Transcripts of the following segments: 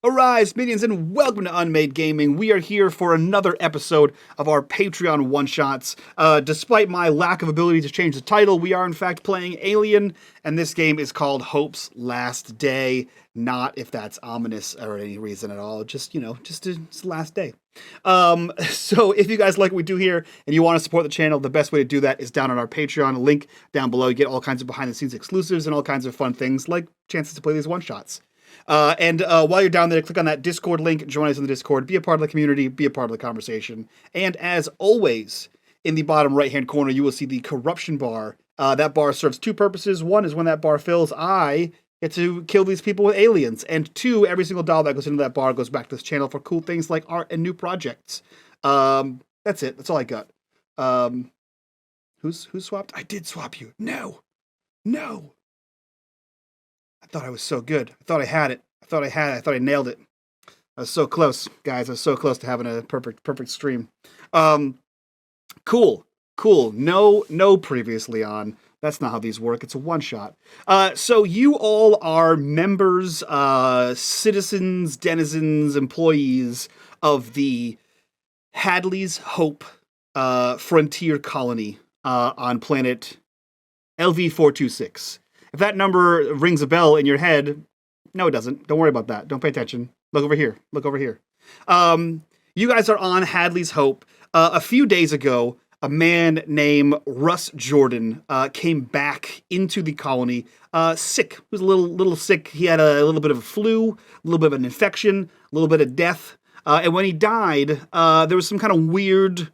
Arise, minions, and welcome to unMadeGaming. We are here for another episode of our Patreon one-shots. Despite my lack of ability to change the title, we are in fact playing Alien, and this game is called Hope's Last Day. Not if that's ominous or any reason at all, just, it's the last day. So if you guys like what we do here and you want to support the channel, the best way to do that is down on our Patreon. Link down below. You get all kinds of behind-the-scenes exclusives and all kinds of fun things like chances to play these one-shots. And while you're down there, click on that Discord link, join us in the Discord, be a part of the community, be a part of the conversation. And as always, in the bottom right-hand corner, you will see the corruption bar. That bar serves two purposes. One is when that bar fills, I get to kill these people with aliens. And two, every single dollar that goes into that bar goes back to this channel for cool things like art and new projects. That's it. That's all I got. Who's swapped? I did swap you. No. I thought I was so good. I thought I had it. I thought I nailed it. I was so close, guys. I was so close to having a perfect stream. Cool. No previously on. That's not how these work. It's a one-shot. So you all are members, citizens, denizens, employees of the Hadley's Hope frontier colony on planet LV-426. If that number rings a bell in your head, no, it doesn't. Don't worry about that. Don't pay attention. Look over here. You guys are on Hadley's Hope. A few days ago, a man named Russ Jordan came back into the colony sick. He was a little sick. He had a little bit of a flu, a little bit of an infection, a little bit of death. And when he died, there was some kind of weird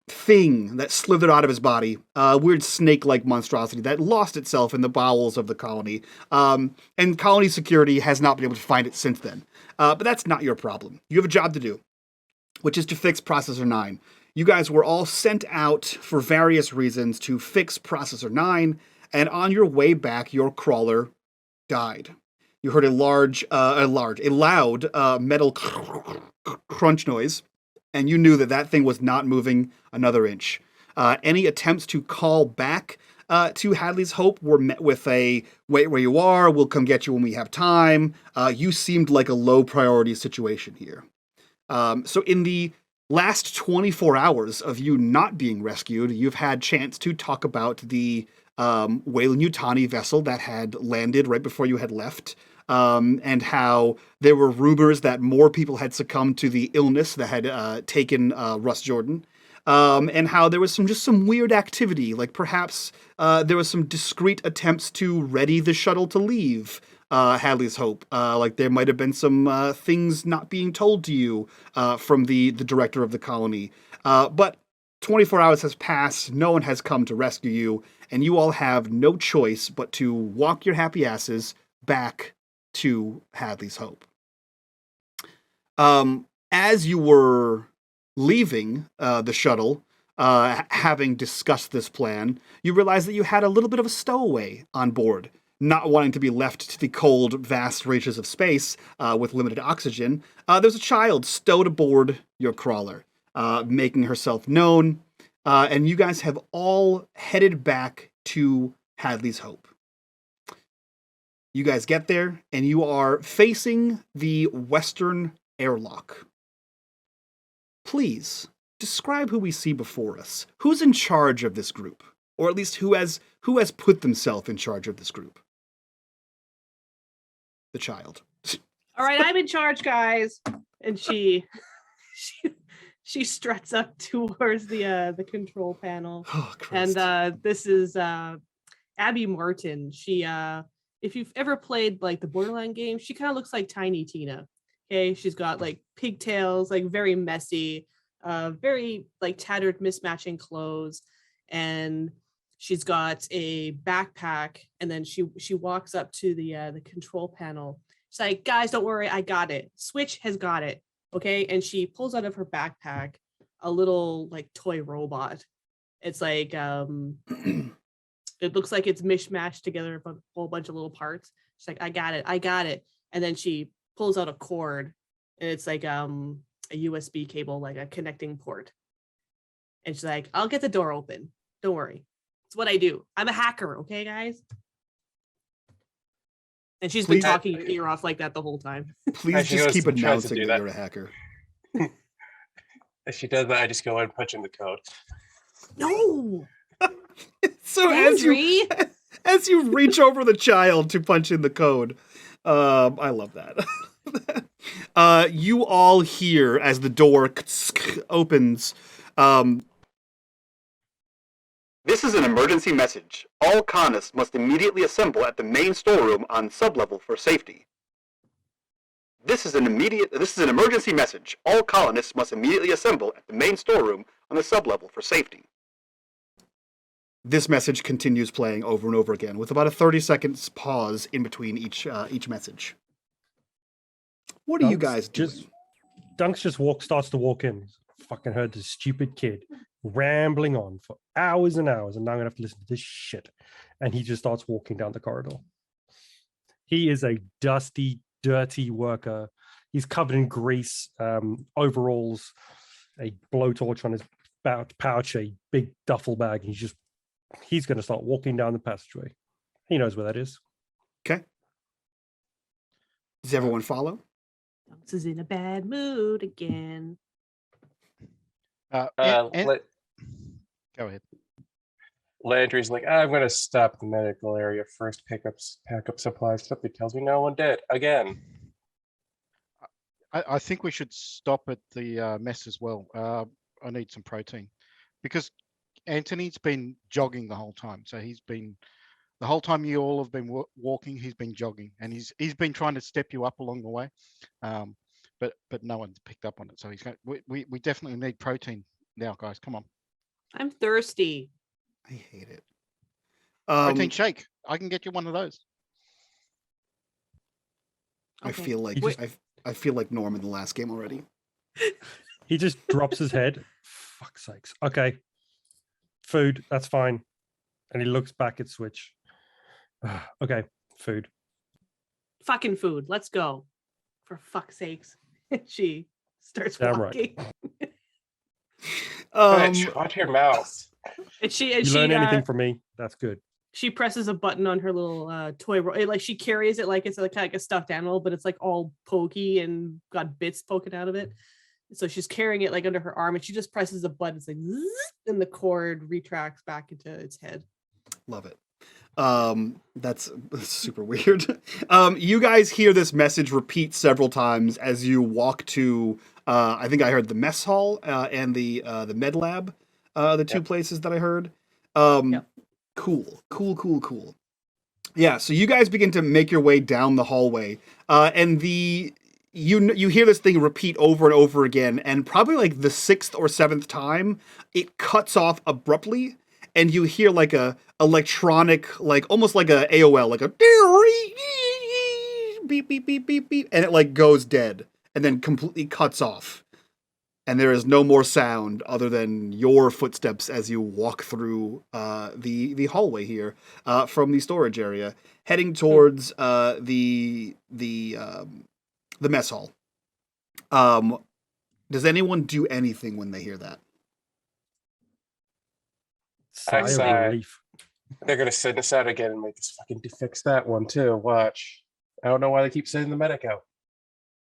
thing that slithered out of his body, a weird snake-like monstrosity that lost itself in the bowels of the colony. And colony security has not been able to find it since then. But that's not your problem. You have a job to do, which is to fix Processor 9. You guys were all sent out for various reasons to fix Processor 9, and on your way back, your crawler died. You heard a loud metal crunch noise, and you knew that thing was not moving another inch. Any attempts to call back to Hadley's Hope were met with a, wait where you are, we'll come get you when we have time. You seemed like a low priority situation here. So in the last 24 hours of you not being rescued, you've had chance to talk about the Weyland-Yutani vessel that had landed right before you had left. And how there were rumors that more people had succumbed to the illness that had taken Russ Jordan, and how there was some weird activity, like perhaps there was some discreet attempts to ready the shuttle to leave Hadley's Hope. Like there might have been some things not being told to you from the director of the colony. But 24 hours has passed, no one has come to rescue you, and you all have no choice but to walk your happy asses back to Hadley's Hope. As you were leaving the shuttle, having discussed this plan, you realized that you had a little bit of a stowaway on board. Not wanting to be left to the cold, vast reaches of space with limited oxygen, there's a child stowed aboard your crawler, making herself known, and you guys have all headed back to Hadley's Hope. You guys get there, and you are facing the western airlock. Please, describe who we see before us. Who's in charge of this group? Or at least who has put themselves in charge of this group? The child. All right, I'm in charge, guys. And she struts up towards the control panel. Oh, Christ. And this is Abby Martin. She if you've ever played like the Borderland game, she kind of looks like Tiny Tina. Okay, she's got like pigtails, like very messy, very like tattered, mismatching clothes, and she's got a backpack. And then she walks up to the control panel. She's like, "Guys, don't worry, I got it. Switch has got it." Okay, and she pulls out of her backpack a little like toy robot. It's like it looks like it's mishmashed together of a whole bunch of little parts. She's like, I got it. And then she pulls out a cord, and it's like a USB cable, like a connecting port. And she's like, I'll get the door open. Don't worry. It's what I do. I'm a hacker, okay, guys? And she's been Please- talking your ear off like that the whole time. Please As she just goes keep and tries to announcing do that that. you're a hacker. As she does that, I just go and punch in the code. No, So Landry. as you reach over the child to punch in the code, I love that. You all hear as the door opens. This is an emergency message. All colonists must immediately assemble at the main storeroom on sublevel for safety. This is an emergency message. All colonists must immediately assemble at the main storeroom on the sublevel for safety. This message continues playing over and over again, with about a 30-second pause in between each message. What are you guys doing? Dunks just starts to walk in. Fucking heard this stupid kid rambling on for hours and hours, and now I'm gonna have to listen to this shit. And he just starts walking down the corridor. He is a dusty, dirty worker. He's covered in grease, overalls, a blowtorch on his pouch, a big duffel bag. He's going to start walking down the passageway. He knows where that is. Okay. Does everyone follow? Dunks is in a bad mood again. Go ahead. Landry's like, I'm going to stop at the medical area first, pack up supplies. Something tells me no one did. Again. I think we should stop at the mess as well. I need some protein because Anthony's been jogging the whole time. So the whole time you all have been walking, he's been jogging, and he's been trying to step you up along the way, but no one's picked up on it. So we definitely need protein now, guys. Come on, I'm thirsty. I hate it. protein shake. I can get you one of those. I Okay. feel like I feel like Norm in the last game already. He just drops his head. Fuck's sakes. Okay. Food, that's fine. And he looks back at Switch. Okay, food. Fucking food. Let's go. For fuck's sakes. She starts Damn right. walking. Watch your mouth. And she You learn anything from me, that's good. she presses a button on her little toy like she carries it like it's like a stuffed animal, but it's like all pokey and got bits poking out of it. So she's carrying it like under her arm, and she just presses a button. It's like zzz, and the cord retracts back into its head. Love it. That's super weird. You guys hear this message repeat several times as you walk to I think I heard the mess hall and the med lab, the two places that I heard. Yep. Cool. Yeah, so you guys begin to make your way down the hallway, and you hear this thing repeat over and over again, and probably like the 6th or 7th time, it cuts off abruptly, and you hear like a electronic, like almost like a AOL, like a beep beep beep beep beep, and it like goes dead, and then completely cuts off. And there is no more sound other than your footsteps as you walk through the hallway here from the storage area, heading towards the mess hall. Does anyone do anything when they hear that? Sigh of sigh. relief. They're going to send us out again and make us fucking fix that one too. Watch. I don't know why they keep sending the medic out.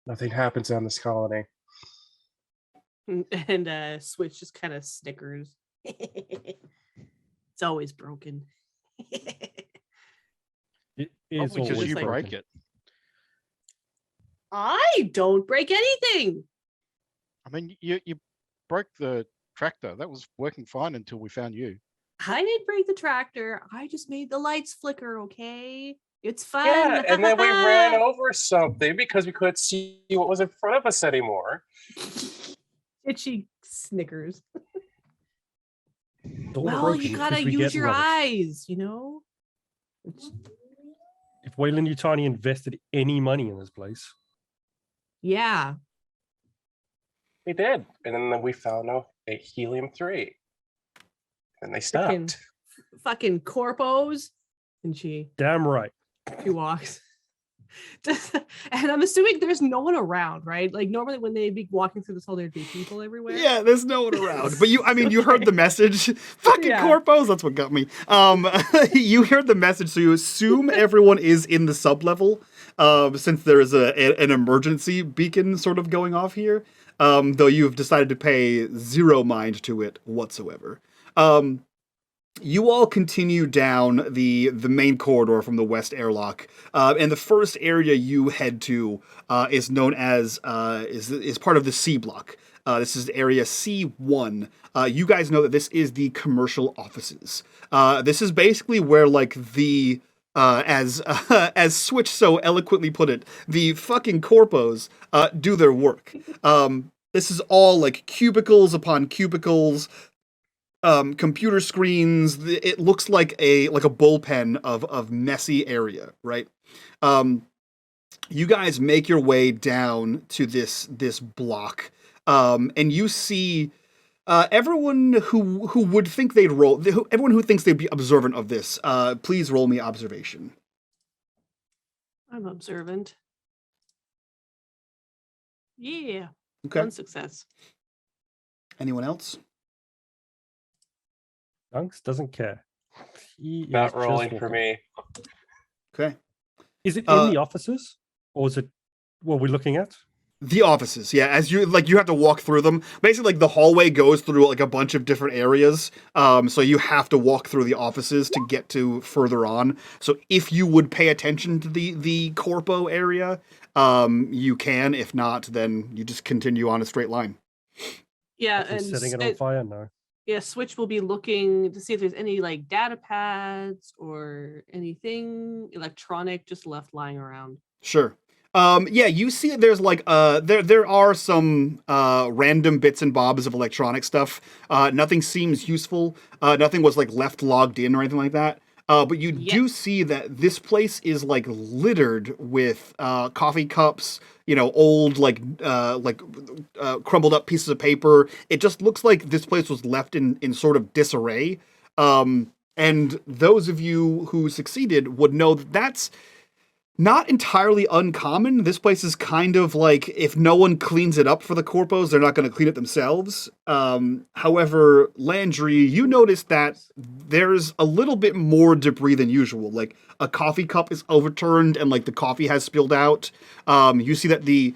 Nothing happens on this colony. And Switch just kind of snickers. It's always broken. It is Probably because always you like- break broken. it. I don't break anything. I mean, you broke the tractor. That was working fine until we found you. I didn't break the tractor. I just made the lights flicker, okay? It's fun. Yeah, and then we ran over something because we couldn't see what was in front of us anymore. And she snickers. Door Well, broken you if gotta we use get your rubbish. eyes, you know? If Weyland-Yutani invested any money in this place, Yeah. We did. And then we found out a helium-3. And they Frickin- stopped. Fucking corpos. And she damn right. walks. And I'm assuming there's no one around, right? Like normally when they be walking through this hall, there'd be people everywhere. Yeah, there's no one around. But you heard the message. Fucking Yeah. corpos, that's what got me. You heard the message, so you assume everyone is in the sublevel, since there is an emergency beacon sort of going off here. Though you've decided to pay 0 mind to it whatsoever. You all continue down the main corridor from the west airlock, and the first area you head to is known as is part of the C block. This is area C1. You guys know that this is the commercial offices. This is basically where like the as Switch so eloquently put it, the fucking corpos do their work. This is all like cubicles upon cubicles. Computer screens. It looks like a bullpen of messy area, right? You guys make your way down to this block, and you see everyone who would think they'd roll. Everyone who thinks they'd be observant of this. Please roll me observation. I'm observant. Yeah. Okay. 1 success. Anyone else? Dunks doesn't care. He is Not just rolling for walking. me. Okay. Is it in the offices, or is it what we're looking at? The offices, yeah. As you have to walk through them. Basically, like the hallway goes through like a bunch of different areas. So you have to walk through the offices to get to further on. So if you would pay attention to the corpo area, you can. If not, then you just continue on a straight line. Yeah, He's and setting it on fire now. yeah, Switch will be looking to see if there's any like data pads or anything electronic just left lying around. Sure. Yeah, you see that there's like there are some random bits and bobs of electronic stuff. Nothing seems useful. Nothing was like left logged in or anything like that. But you do see that this place is like littered with coffee cups, old crumbled up pieces of paper. It just looks like this place was left in sort of disarray. And those of you who succeeded would know that that's not entirely uncommon. This place is kind of like, if no one cleans it up for the corpos, they're not going to clean it themselves. However, Landry, you notice that there's a little bit more debris than usual. Like a coffee cup is overturned and like the coffee has spilled out. You see that the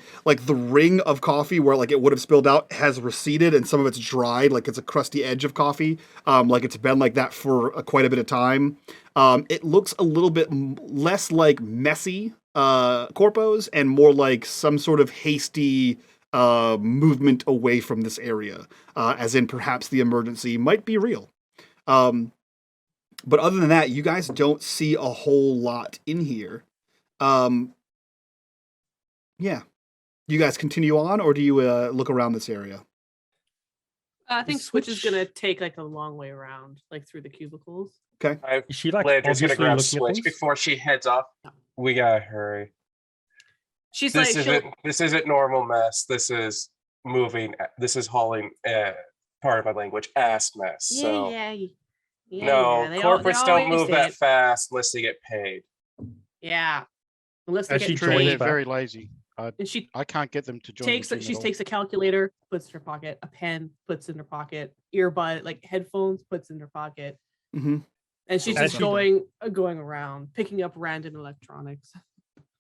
ring of coffee where like it would have spilled out has receded and some of it's dried, like it's a crusty edge of coffee. Like it's been like that for quite a bit of time. It looks a little bit less like messy corpos and more like some sort of hasty movement away from this area, as in perhaps the emergency might be real. But other than that, you guys don't see a whole lot in here. Yeah. You guys continue on, or do you look around this area? I think Is Switch is Switch- gonna take like a long way around, like through the cubicles. Is she like Landry's gonna obviously grab looking at Switch things? before she heads off. We gotta hurry. She's This like, isn't normal mess. This is moving. This is hauling. Part of my language, ass mess. So no, corporates don't move that fast unless they get paid. Yeah, unless they As get she True, joins they're back. very lazy. And she I can't get them to join. the takes gym she at all. takes a calculator, puts in her pocket, a pen, puts in her pocket, earbud, like headphones, puts in her pocket, Mm-hmm. and she's As just she going around, picking up random electronics.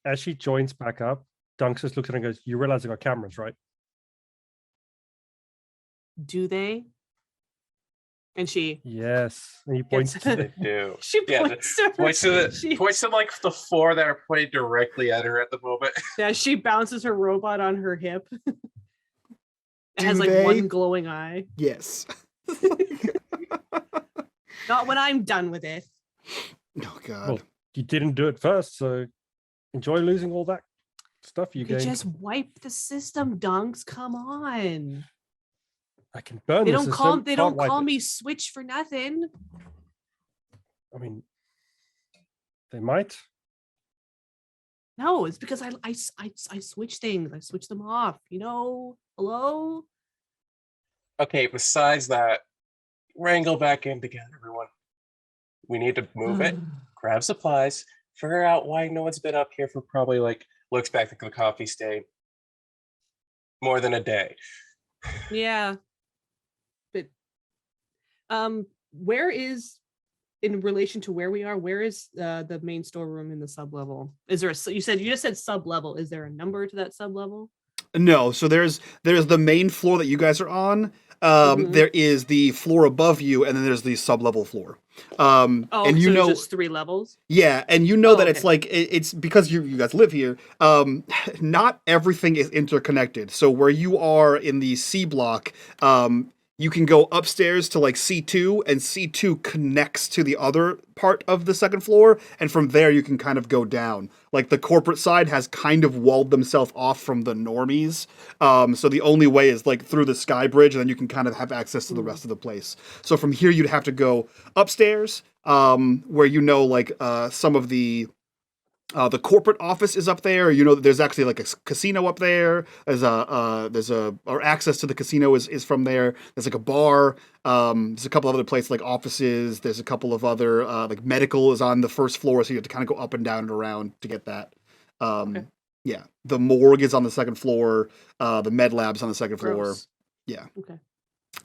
As she joins back up, Dunks just looks at her and goes, "You realize they got cameras, right?" Do they? And she Yes. And he points Gets- to They do. she Yeah, points to her- Points to she- like the 4 that are pointing directly at her at the moment. yeah, she bounces her robot on her hip. It Do has like they? one glowing eye. Yes. Not when I'm done with it. Oh God. Well, you didn't do it first, so enjoy losing all that stuff you You could gained. just wipe the system, Dunks. Come on. I can burn They the don't system, call they can't don't wipe call it. me Switch for nothing. I mean, they might. No, it's because I switch things. I switch them off. Hello. Okay, besides that, wrangle back in together, everyone. We need to move it, grab supplies, figure out why no one's been up here for probably like looks back at the coffee stain. More than a day. Yeah. But where is, in relation to where we are, where is the main storeroom in the sub-level? Is there you just said sub-level. Is there a number to that sub-level? No, so there's the main floor that you guys are on. There is the floor above you, and then there's the sub-level floor. And you know, just 3 levels. Yeah, and you know that it's like it's because you guys live here. Not everything is interconnected. So where you are in the C block, you can go upstairs to like C2, and C2 connects to the other part of the second floor, and from there you can kind of go down. Like the corporate side has kind of walled themselves off from the normies, so the only way is like through the sky bridge, and then you can kind of have access to the rest of the place. So from here you'd have to go upstairs, where you know like some of the corporate office is up there. You know, there's actually like a casino up there. Or access to the casino is from there. There's like a bar. There's a couple of other places like offices. There's a couple of other, like medical is on the first floor. So you have to kind of go up and down and around to get that. Yeah. The morgue is on the second floor. The med lab's on the second floor. Yeah. Okay.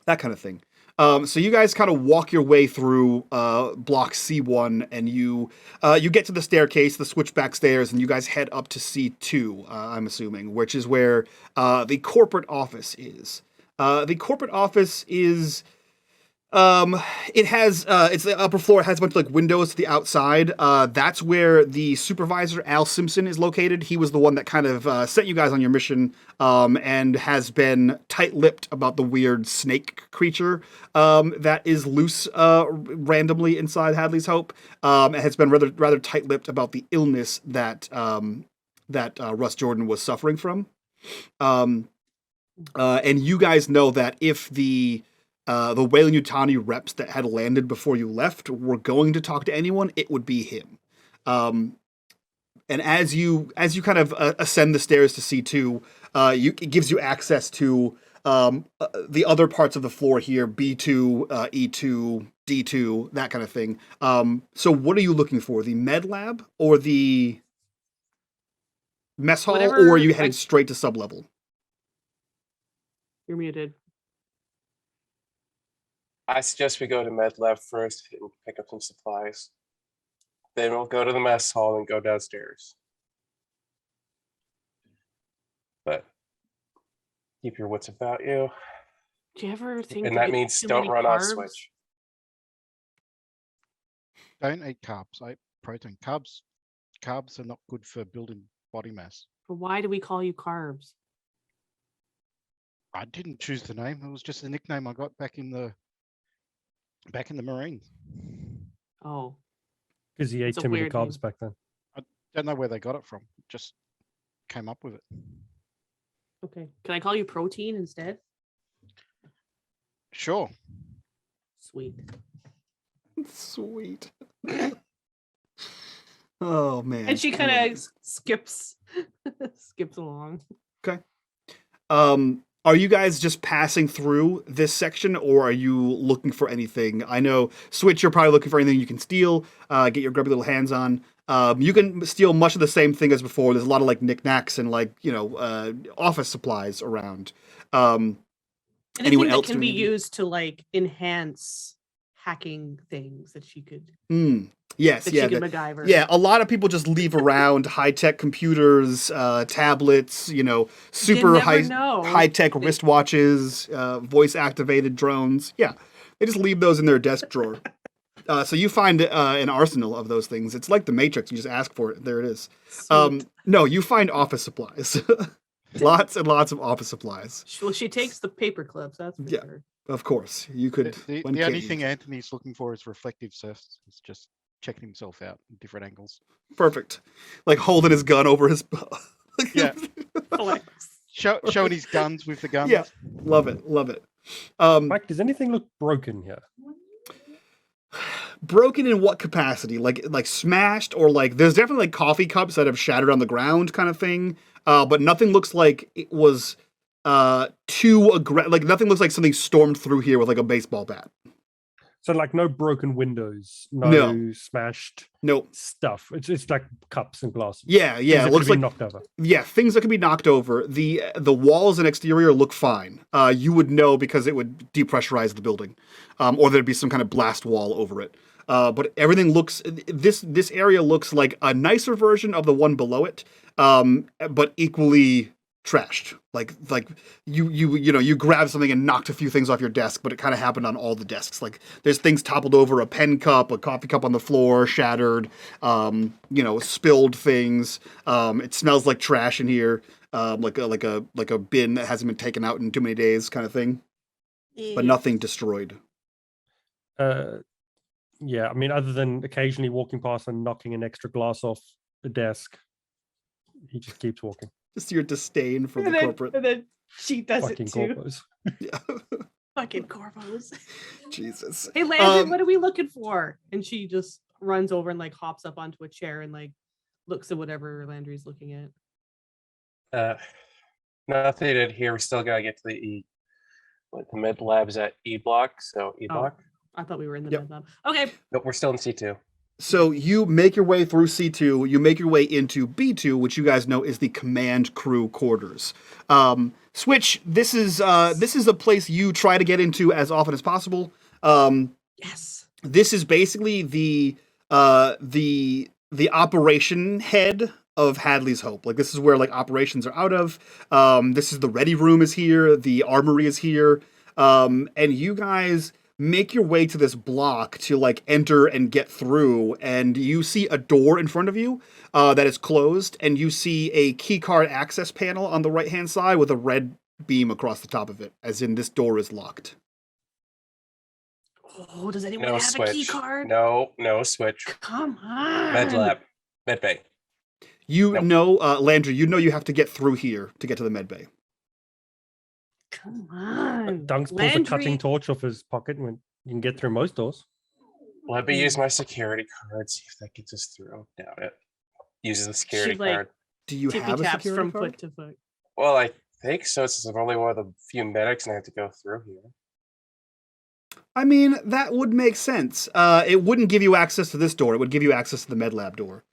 That kind of thing. So you guys kind of walk your way through block C1, and you get to the staircase, the switchback stairs, and you guys head up to C2, I'm assuming, which is where the corporate office is. The corporate office is... it's the upper floor. It has a bunch of like windows to the outside. That's where the supervisor, Al Simpson, is located. He was the one that kind of sent you guys on your mission, and has been tight-lipped about the weird snake creature that is loose randomly inside Hadley's Hope. And has been rather tight-lipped about the illness that Russ Jordan was suffering from. And you guys know that if the Weyland-Yutani reps that had landed before you left were going to talk to anyone, it would be him. And as you kind of ascend the stairs to C2, it gives you access to the other parts of the floor here, B2, E2, D2, that kind of thing. So what are you looking for? The med lab or the mess hall, or are you headed straight to sub-level? You're muted. I suggest we go to med lab first and pick up some supplies. Then we'll go to the mess hall and go downstairs. But keep your wits about you. Do you ever think? And that means don't run off switch. Don't eat carbs. Eat protein. Carbs are not good for building body mass. But why do we call you carbs? I didn't choose the name. It was just a nickname I got back in the Marines. Oh. Because he ate too many carbs back then. I don't know where they got it from. Just came up with it. Okay. Can I call you protein instead? Sure. Sweet. Sweet. Oh, man. And she kind of skips along. Okay. Are you guys just passing through this section, or are you looking for anything? I know, Switch, you're probably looking for anything you can steal, get your grubby little hands on. You can steal much of the same thing as before. There's a lot of, like, knickknacks and, like, office supplies around. Anything that can be used to, like, enhance hacking things that she could... Yes, that she could MacGyver. Yeah, a lot of people just leave around high-tech computers, tablets, super high-tech wristwatches, voice-activated drones. Yeah, they just leave those in their desk drawer. So you find an arsenal of those things. It's like the Matrix. You just ask for it. There it is. No, you find office supplies. Lots and lots of office supplies. Well, she takes the paper clips, that's for sure. Of course. You could... The only thing Anthony's looking for is reflective surface. It's just checking himself out in different angles. Perfect. Like holding his gun over his... Yeah. Showing his guns with the guns. Yeah. Love it. Love it. Mike, does anything look broken here? Broken in what capacity? Like smashed, or like there's definitely like coffee cups that have shattered on the ground kind of thing. But nothing looks like it was too aggressive. Like nothing looks like something stormed through here with like a baseball bat. So like no broken windows, no, No. smashed Nope. stuff. It's like cups and glasses. Yeah, Things it that looks could be like knocked over. yeah, things that can be knocked over. The walls and exterior look fine. You would know because it would depressurize the building, or there'd be some kind of blast wall over it. But everything looks this area looks like a nicer version of the one below it, but equally trashed. Like you grabbed something and knocked a few things off your desk, but it kind of happened on all the desks. Like there's things toppled over, a pen cup, a coffee cup on the floor, shattered, spilled things. It smells like trash in here, like a bin that hasn't been taken out in too many days, kind of thing. But nothing destroyed. Yeah, I mean, other than occasionally walking past and knocking an extra glass off the desk, he just keeps walking. Just your disdain for the corporate. And then she does Fucking it too. corpos. Yeah. Fucking corpos. Jesus. Hey Landry, what are we looking for? And she just runs over and like hops up onto a chair and like looks at whatever Landry's looking at. Nothing in here. We still gotta get to the med labs at E block. So E block. I thought we were in the Yep. med lab. Okay. Nope, we're still in C2. So you make your way through C2, you make your way into B2, which you guys know is the command crew quarters. Switch, this is a place you try to get into as often as possible. Yes. This is basically the operation head of Hadley's Hope. Like this is where like operations are out of. This is the ready room is here, the armory is here, and you guys make your way to this block to like enter and get through, and you see a door in front of you that is closed, and you see a keycard access panel on the right hand side with a red beam across the top of it, as in this door is locked. Oh, does anyone No have switch. a key card? No switch. Come on. Med lab. Med bay. You know, Landry, you know you have to get through here to get to the med bay. Come on. Dunks pulls a cutting torch off his pocket and you can get through most doors. Let me use my security card, see if that gets us through. Doubt it. Uses the security She, like, card. Do you have a taps security from card? foot to foot. Well, I think so, since I'm only one of the few medics and I have to go through here. I mean, that would make sense. It wouldn't give you access to this door. It would give you access to the med lab door.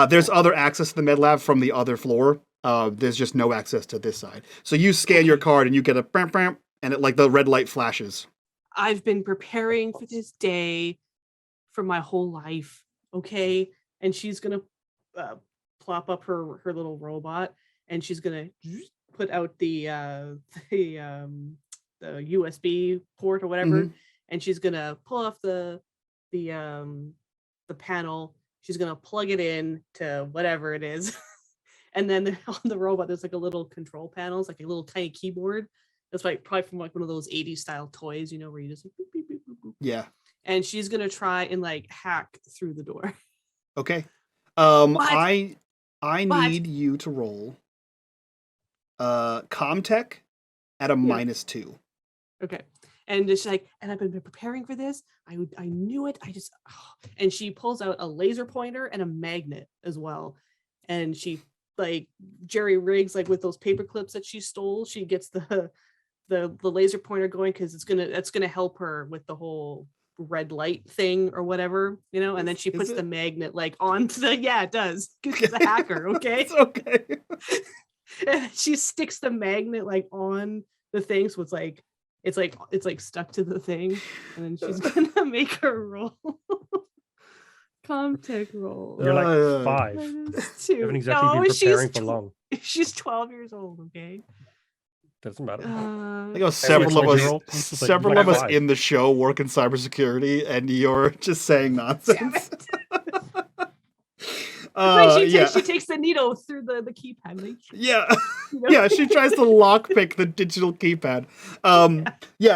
There's other access to the med lab from the other floor. There's just no access to this side. So you scan your card and you get a bam, bam, and it like the red light flashes. I've been preparing for this day for my whole life. Okay. And she's going to plop up her little robot and she's going to put out the USB port or whatever. Mhm. And she's going to pull off the panel. She's going to plug it in to whatever it is. And then on the robot, there's like a little control panel. It's like a little tiny keyboard. That's like probably from like one of those 80s style toys, you know, where you just like, boop, boop, boop, boop. Yeah. And she's going to try and like hack through the door. Okay. But- I but- need you to roll Comtech at a -2. Okay. And she's like, and I've been preparing for this. I knew it. And she pulls out a laser pointer and a magnet as well. And she like Jerry rigs like with those paper clips that she stole. She gets the laser pointer going because that's gonna help her with the whole red light thing or whatever, you know. And then she puts the magnet like onto the it does. She's a hacker, okay? It's okay. And she sticks the magnet like on the thing, so it's like stuck to the thing, and then she's gonna make her roll. Comtech roll. You're like 5. -2. You haven't exactly been preparing for long. She's 12 years old, okay? Doesn't matter. I know several of us in the show work in cybersecurity, and you're just saying nonsense. She takes the needle through the keypad. Like, yeah. you know? Yeah, she tries to lockpick the digital keypad.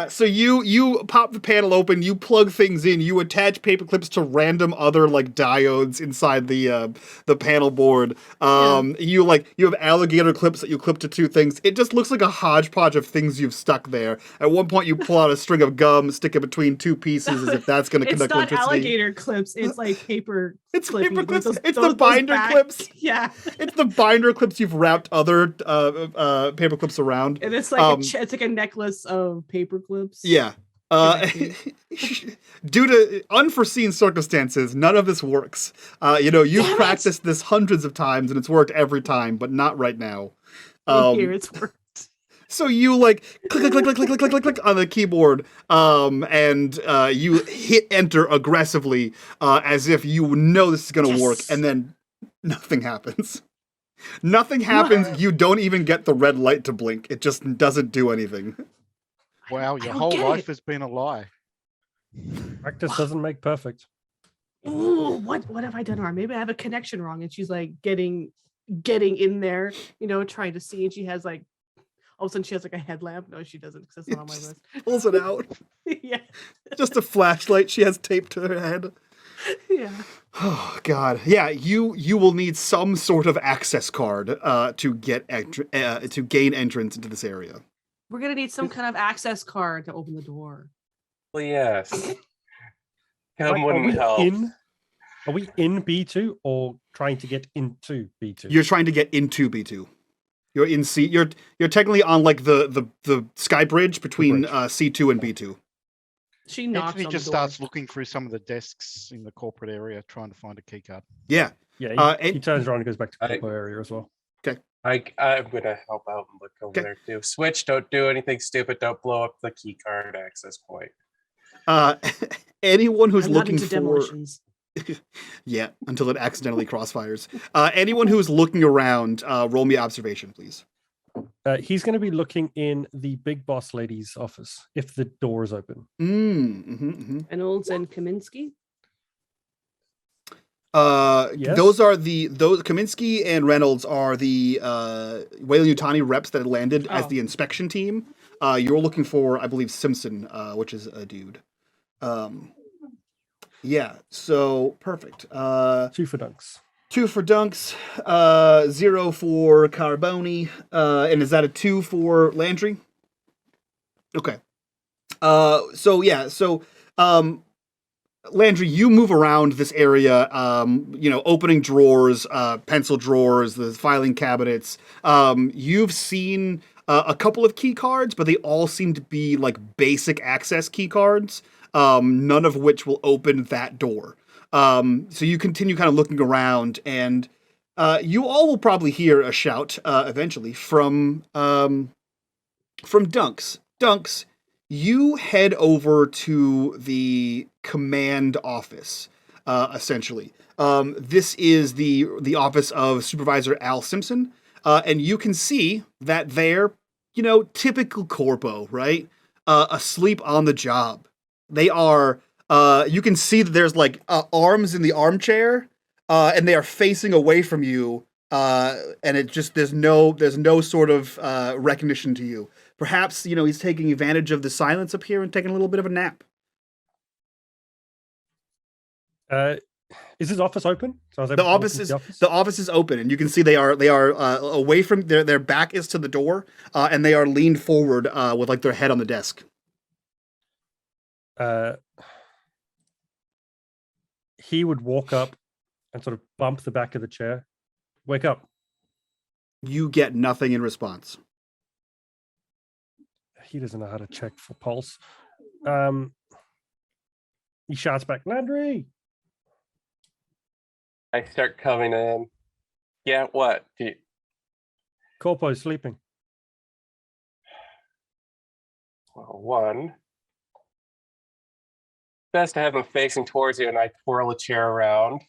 So you pop the panel open, you plug things in, you attach paper clips to random other like diodes inside the panel board. You have alligator clips that you clip to 2 things. It just looks like a hodgepodge of things you've stuck there. At one point you pull out a string of gum, stick it between 2 pieces as if that's going to conduct electricity. It's not alligator clips, it's like paper. It's clippy. paper clips. Those- It's those- the binder those back- clips. Yeah. It's the binder clips you've wrapped other paper clips around. And it's like it's like a necklace of paper clips. Yeah. Due to unforeseen circumstances, none of this works. You've practiced this hundreds of times and it's worked every time, but not right now. Here it's worked. So you like click, click, click, click, click, click, click, click on the keyboard, and you hit enter aggressively, as if you know this is gonna work, and then nothing happens. Nothing happens. What? You don't even get the red light to blink. It just doesn't do anything. Wow, your whole life has been a lie. Practice doesn't make perfect. Ooh, what have I done wrong? Maybe I have a connection wrong, and she's like getting in there, trying to see, and she has like. All of a sudden, she has like a headlamp. No, she doesn't, because it's not on my list. Pulls it out. Yeah. Just a flashlight she has taped to her head. Yeah. Oh God. Yeah, you will need some sort of access card to gain entrance into this area. We're gonna need some kind of access card to open the door. Well, yes. Come Are wouldn't we help. Are we in B2 or trying to get into B2? You're trying to get into B2. You're in C. You're technically on like the sky bridge between C2 and B2. She knocks Anthony on just the door. starts looking through some of the desks in the corporate area, trying to find a key card. Yeah. Yeah, he turns around and goes back to the corporate area as well. I'm gonna help out and look over there too. Switch, don't do anything stupid. Don't blow up the key card access point. Anyone who's I'm not looking into for demolitions. yeah, until it accidentally crossfires. Anyone who's looking around, roll me observation, please. He's going to be looking in the big boss lady's office if the door is open. Reynolds and Kaminsky. Yes. Those Kaminsky and Reynolds are the Weyland-Yutani reps that had landed as the inspection team. You're looking for, I believe, Simpson, which is a dude. Yeah, so perfect. 2 for dunks. 2 for dunks, 0 for Carboni, and is that a 2 for Landry? Okay. Landry, you move around this area, opening drawers, pencil drawers, the filing cabinets. You've seen a couple of key cards, but they all seem to be like basic access key cards. None of which will open that door. So you continue kind of looking around, and you all will probably hear a shout eventually from Dunks. Dunks, you head over to the command office, essentially. This is the office of Supervisor Al Simpson, and you can see that they're, typical corpo, right? Asleep on the job. They are, you can see that there's like arms in the armchair, and they are facing away from you, and it just, there's no sort of recognition to you. Perhaps, he's taking advantage of the silence up here and taking a little bit of a nap. Is his office open? So the office is open, and you can see they are away from their back is to the door, and they are leaned forward with like their head on the desk. He would walk up and sort of bump the back of the chair. Wake up. You get nothing in response. He doesn't know how to check for pulse. He shouts back, Landry. I start coming in. Yeah, what? Corpo's sleeping. Well, one. Best to have him facing towards you, and I twirl a chair around.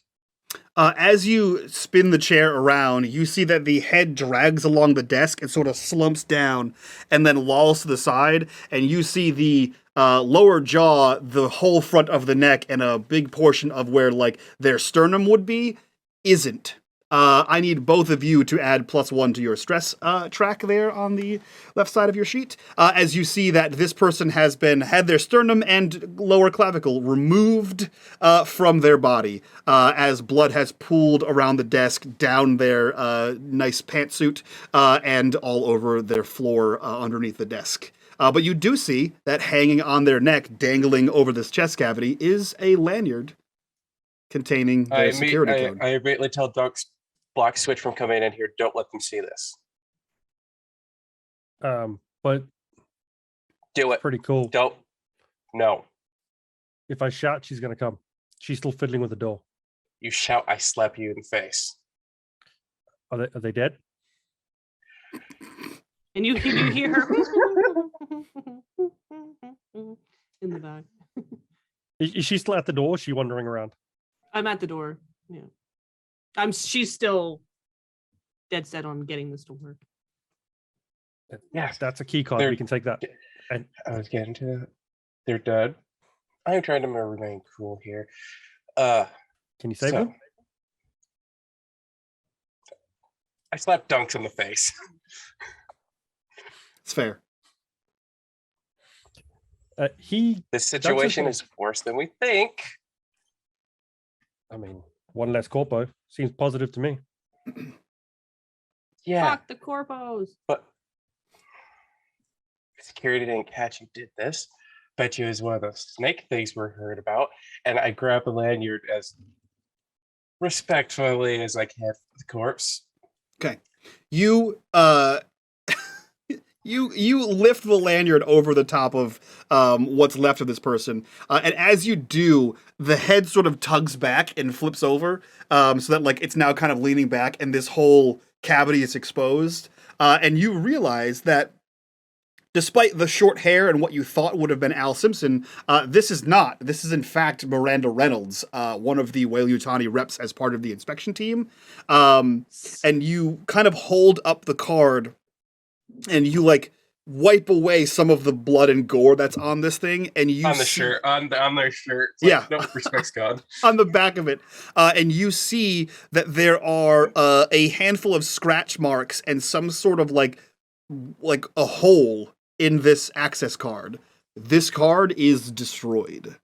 As you spin the chair around, you see that the head drags along the desk and sort of slumps down and then lolls to the side, and you see the lower jaw, the whole front of the neck, and a big portion of where like their sternum would be, isn't. I need both of you to add +1 to your stress track there on the left side of your sheet. As you see that this person has had their sternum and lower clavicle removed from their body, as blood has pooled around the desk, down their nice pantsuit, and all over their floor underneath the desk. But you do see that hanging on their neck, dangling over this chest cavity, is a lanyard containing their security code. I immediately tell Dunks, block Switch from coming in here. Don't let them see this. But do it. Pretty cool. Don't. No. If I shout, she's going to come. She's still fiddling with the door. You shout, I slap you in the face. Are they dead? And you hear her in the back. Is she still at the door? Or is she wandering around? I'm at the door. Yeah. She's still dead set on getting this to work. Yeah. That's a key card. We can take that. And I was getting to that. They're dead. I'm trying to remain cool here. Can you save them? I slapped Dunks in the face. It's fair. This situation is worse than we think. I mean, one less corpo seems positive to me. Yeah. Fuck the corpos. But security didn't catch you did this. Bet you it was one of those snake things we heard about. And I grabbed the lanyard as respectfully as I can for the corpse. Okay. You you lift the lanyard over the top of what's left of this person, and as you do, the head sort of tugs back and flips over, so that like it's now kind of leaning back, and this whole cavity is exposed, and you realize that despite the short hair and what you thought would have been Al Simpson, this is not. This is in fact Miranda Reynolds, one of the Weyland-Yutani reps as part of the inspection team, and you kind of hold up the card. And you like wipe away some of the blood and gore that's on this thing, and you on the shirt, on their shirt. It's yeah, no respects God. On the back of it, and you see that there are a handful of scratch marks and some sort of like a hole in this access card. This card is destroyed.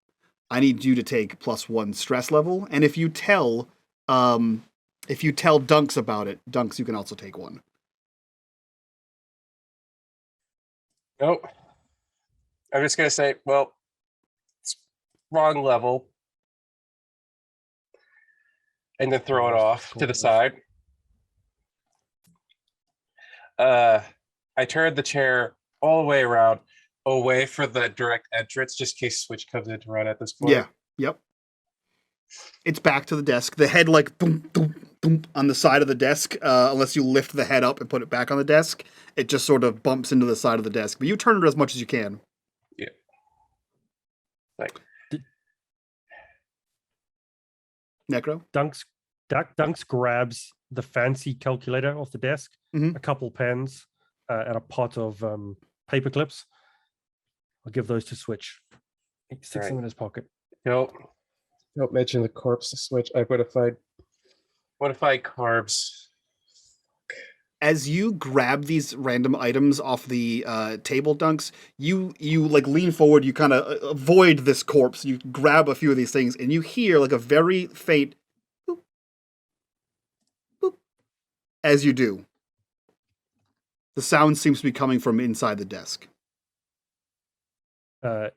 I need you to take +1 stress level, and if you tell Dunks about it, Dunks, you can also take 1. Nope. I'm just going to say, well, it's wrong level. And then throw it off to the side. I turned the chair all the way around, away for the direct entrance, just in case Switch comes in to run at this point. Yeah, yep. It's back to the desk. The head like boom, boom, boom on the side of the desk, unless you lift the head up and put it back on the desk. It just sort of bumps into the side of the desk. But you turn it as much as you can. Yeah. Like Necro? Dunks grabs the fancy calculator off the desk, a couple pens, and a pot of paper clips. I'll give those to Switch. He sticks them in his pocket. Don't mention the corpse to Switch. I modified carbs. As you grab these random items off the table, Dunks, you like lean forward, you kind of avoid this corpse, you grab a few of these things, and you hear like a very faint boop, boop, as you do. The sound seems to be coming from inside the desk.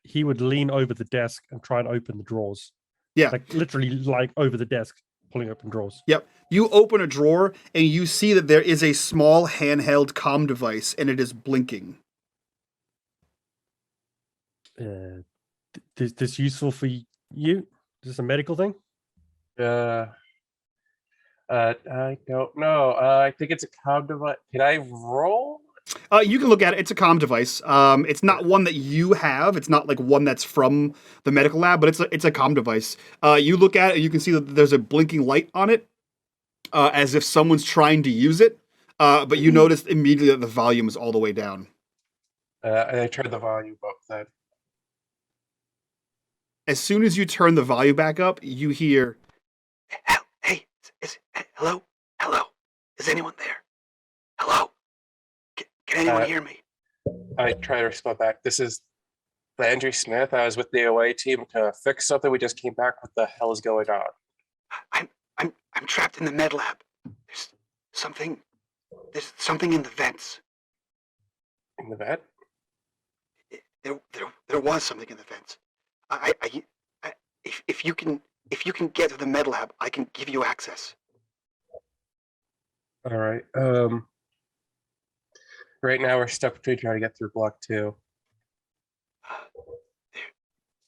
He would lean over the desk and try and open the drawers. Yeah. Like literally like over the desk, pulling open drawers. Yep. You open a drawer and you see that there is a small handheld comm device and it is blinking. This useful for you? Is this a medical thing? I don't know. I think it's a comm device. Can I roll? You can look at it. It's a comm device. It's not one that you have. It's not like one that's from the medical lab, but it's a comm device. You look at it and you can see that there's a blinking light on it, as if someone's trying to use it. But you notice immediately that the volume is all the way down. I turned the volume up then. As soon as you turn the volume back up, you hear, "Hey, hello? Hello? Is anyone there? Hello? Can anyone hear me?" I try to respond back. This is Landry Smith. I was with the OA team to fix something. We just came back. What the hell is going on? I'm trapped in the med lab. There's something in the vents. In the vet? There was something in the vents. If you can get to the med lab, I can give you access. All right. Right now we're stuck between trying to get through block 2.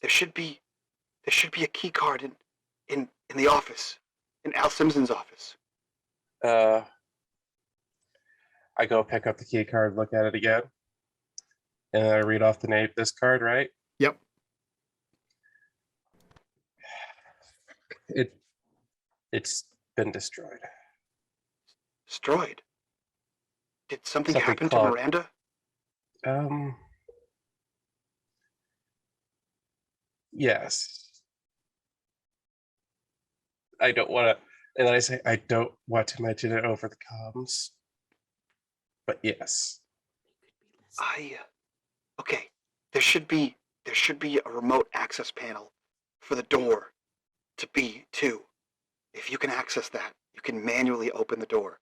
there should be a key card in the office, in Al Simpson's office. I go pick up the key card, look at it again, and I read off the name of this card, right? Yep. It's been destroyed. Destroyed? Did something Something happen called- to Miranda? Yes. I don't want to, and then I say, I don't want to mention it over the comms, but yes. Okay. There should be a remote access panel for the door to B2. If you can access that, you can manually open the door.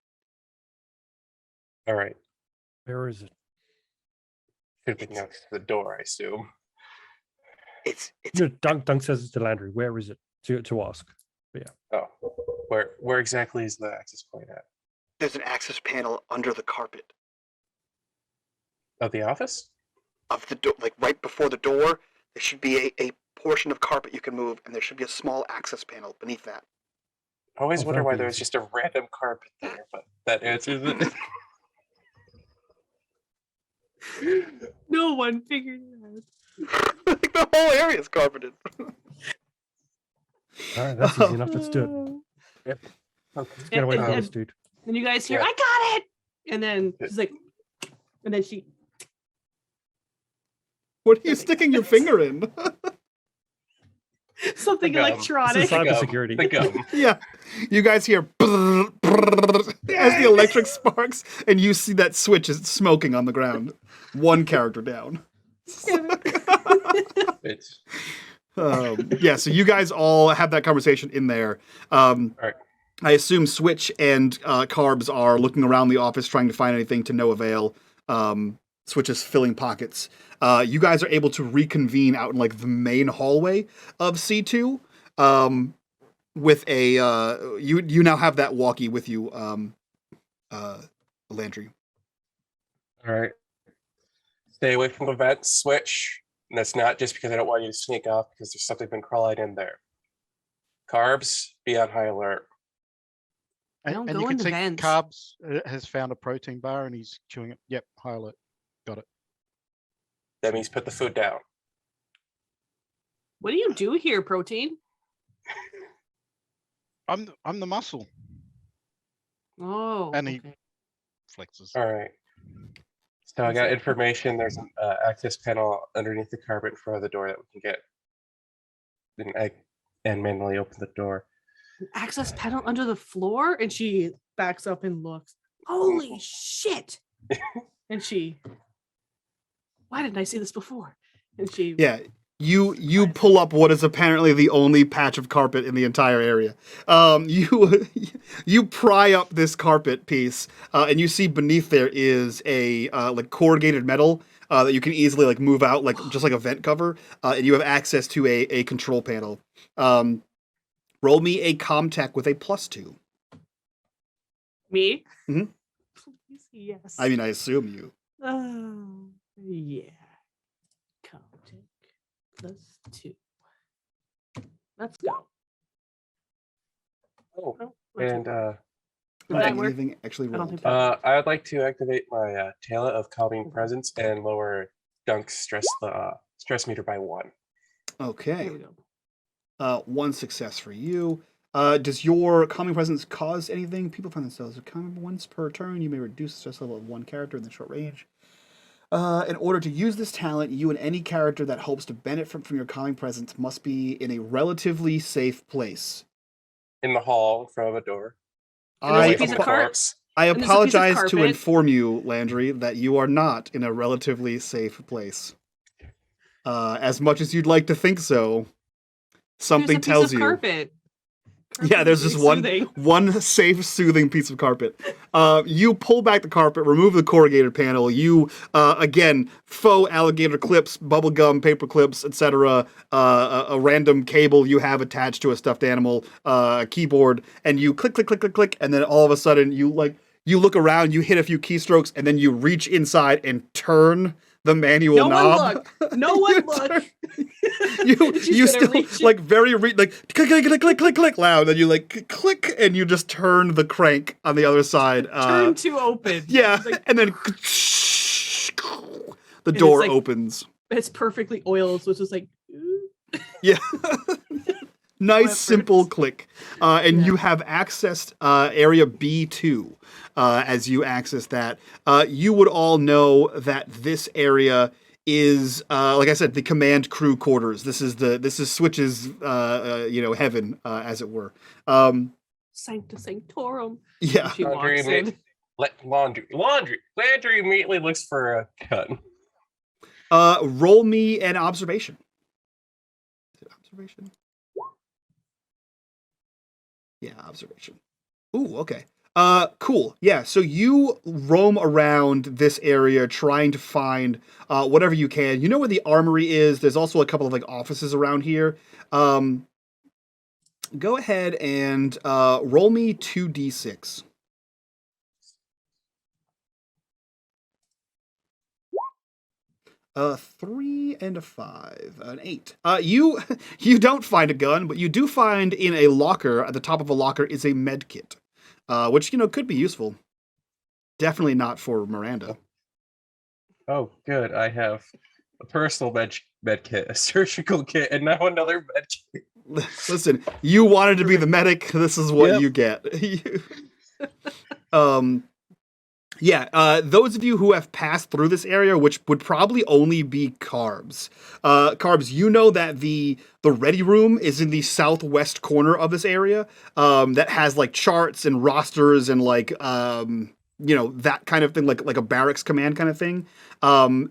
All right. Where is it? Should be next to the door, I assume. It's Dunk says it's to Landry. Where is it? To ask. But yeah. Oh, where exactly is the access point at? There's an access panel under the carpet Of the office? of the door, like right before the door. There should be a portion of carpet you can move, and there should be a small access panel beneath that. I always wonder why that'd be there was easy. just a random carpet there, but that answers it. No one figured it out. Like the whole area is carpeted. All right, that's easy enough. Let's do it. Okay. Let's get away from And- this dude. And you guys hear, Yeah. I got it! And then she's like, and then she, What are you sticking your finger in? something The gum. This is electronic. cybersecurity. The gum. Yeah, you guys hear brrr, brrr, as the electric sparks, and you see that switch is smoking on the ground. One character down. It's Yeah, so you guys all have that conversation in there. right. I assume Switch and Carbs are looking around the office trying to find anything to no avail. Switch is filling pockets. You guys are able to reconvene out in like the main hallway of C2 with a you now have that walkie with you, Landry. All right. Stay away from the vents, switch. And that's not just because I don't want you to sneak off, because there's something been crawling in there. Carbs, be on high alert. Don't And go you in can the see vents. Carbs has found a protein bar and he's chewing it. Yep, high alert. Got it. That means put the food down. What do you do here, Protein? I'm the muscle. Oh, And he- okay. Flexes. All right. So I got information. There's an access panel underneath the carpet in front of the door that we can get and manually open the door. An access panel under the floor, and she backs up and looks. Holy shit! And she, why didn't I see this before? And she, Yeah, you pull up what is apparently the only patch of carpet in the entire area. You pry up this carpet piece, and you see beneath there is a like corrugated metal that you can easily like move out, like just like a vent cover, and you have access to a control panel. Roll me a ComTech with a +2. me. Mhm. Please, yes. I mean, I assume you. Oh, yeah. Contact +2. Let's go. Oh, Oh, let's and go. I Does that think work? anything actually I don't rolled. think that I would like to activate my Tala of Calming Presence and lower Dunk's stress meter by 1. Okay. There we go. One success for you. Does your calming presence cause anything? People find themselves calm once per turn. You may reduce the stress level of one character in the short range. In order to use this talent, you and any character that hopes to benefit from your calming presence must be in a relatively safe place. In the hall in front of a door. And there's a I, piece of apo- carpet. I and there's a piece of apologize to carpet. inform you, Landry, that you are not in a relatively safe place. As much as you'd like to think so, something There's a piece tells of you. Carpet. Yeah, there's is just one soothing. one safe, soothing piece of carpet. You pull back the carpet, remove the corrugated panel. You again faux alligator clips, bubble gum, paper clips, etc. A random cable you have attached to a stuffed animal, a keyboard, and you click, click, click, click, click, and then all of a sudden you look around, you hit a few keystrokes, and then you reach inside and turn the manual No one knob. look. No one look. You still like like click click click click click click loud, and you like click, and you just turn the crank on the other side. Turn to open. Yeah, Like, and then the door like, opens. it's perfectly oiled, so it's just like. Yeah. Nice, Whatever. simple click. And you have accessed area B2. As you access that, you would all know that this area is, like I said, the command crew quarters. This is Switch's, heaven, as it were. Sancta Sanctorum. Yeah. She walks in. Landry immediately looks for a gun. Roll me an observation. Is it observation? Yeah, observation. Ooh, okay. Cool. Yeah, so you roam around this area trying to find whatever you can. You know where the armory is. There's also a couple of like offices around here. Go ahead and roll me 2d6. A 3 and a 5, an 8. You don't find a gun, but you do find in a locker, at the top of a locker, is a med kit, which could be useful. Definitely not for Miranda. Oh, good. I have a personal med kit, a surgical kit, and now another med kit. Listen, you wanted to be the medic. This is what you get. Yeah, those of you who have passed through this area, which would probably only be Carbs. Carbs, you know that the ready room is in the southwest corner of this area, that has like charts and rosters and like that kind of thing, like a barracks command kind of thing.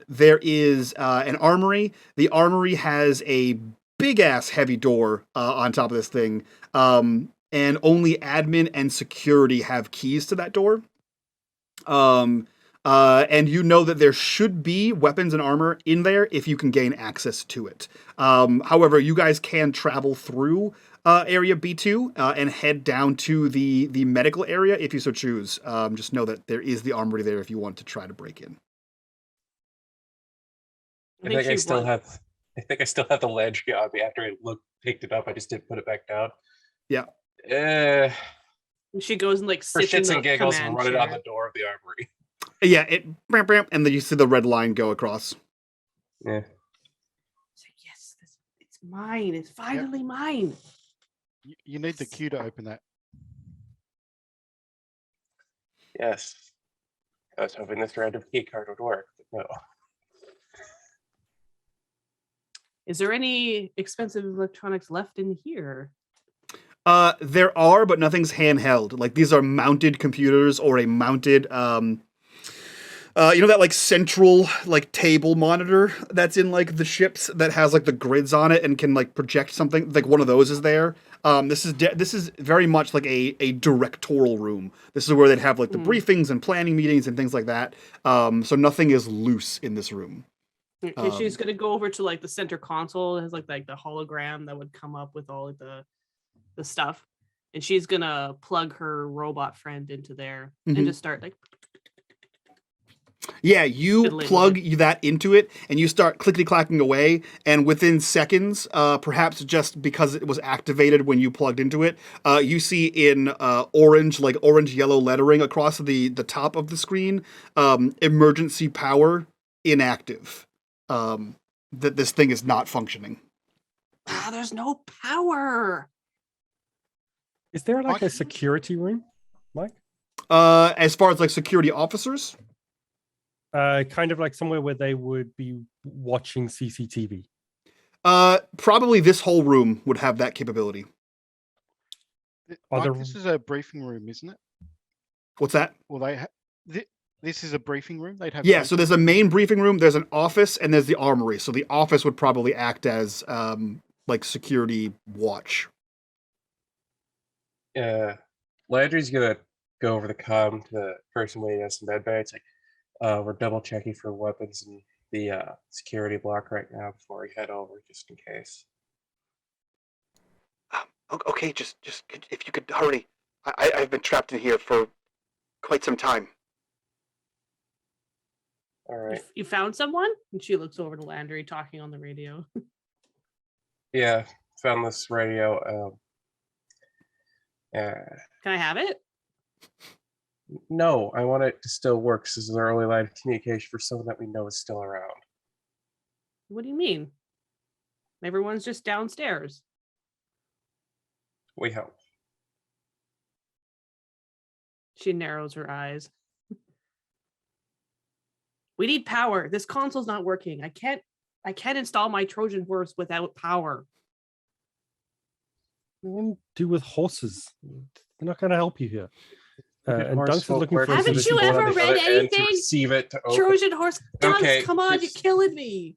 There is an armory. The armory has a big ass heavy door on top of this thing, and only admin and security have keys to that door. And you know that there should be weapons and armor in there if you can gain access to it. However, you guys can travel through area B2 and head down to the medical area if you so choose. Just know that there is the armory there if you want to try to break in. I think I still have the Landry on me after I picked it up. I just didn't put it back down. Yeah. She goes and like for sits in shits the and giggles command and run it chair. on the door of the armory. Yeah, and then you see the red line go across. Yeah. It's like, yes, it's mine. It's finally mine. You need the key to open that. Yes. I was hoping this random key card would work, but no. Is there any expensive electronics left in here? There are, but nothing's handheld. Like these are mounted computers or a mounted, that like central like table monitor that's in like the ships that has like the grids on it and can like project something. Like one of those is there. This is very much like a directorial room. This is where they'd have like the briefings and planning meetings and things like that. So nothing is loose in this room. Okay, she's gonna go over to like the center console. It has like the hologram that would come up with all like the stuff, and she's gonna plug her robot friend into there and just start like. Yeah, you plug that into it, and you start clickety-clacking away, and within seconds, perhaps just because it was activated when you plugged into it, you see in orange-yellow lettering across the top of the screen, emergency power inactive. That this thing is not functioning. There's no power. Is there like a security room, Mike? As far as like security officers? Kind of like somewhere where they would be watching CCTV. Probably this whole room would have that capability. Mike, this is a briefing room, isn't it? What's that? Well, this is a briefing room. They'd have. Yeah, so there's a main briefing room, there's an office, and there's the armory. So the office would probably act as like security watch. Landry's gonna go over the comm to the person waiting us in medbay. It's like, we're double checking for weapons in the security block right now before we head over, just in case. Okay, just if you could hurry. I've been trapped in here for quite some time. All right. You found someone? And she looks over to Landry talking on the radio. Yeah, found this radio. Yeah. Can I have it? No, I want it to still work. This is an early line of communication for someone that we know is still around. What do you mean? Everyone's just downstairs. We hope. She narrows her eyes. We need power. This console's not working. I can't install my Trojan horse without power. What do with horses? They're not going to help you here. And Horse Dunks is folk looking work for. Haven't with you people on ever the read other end to anything? receive it to open. Trojan horse. Dunks, Okay, come on, you're just- killing me.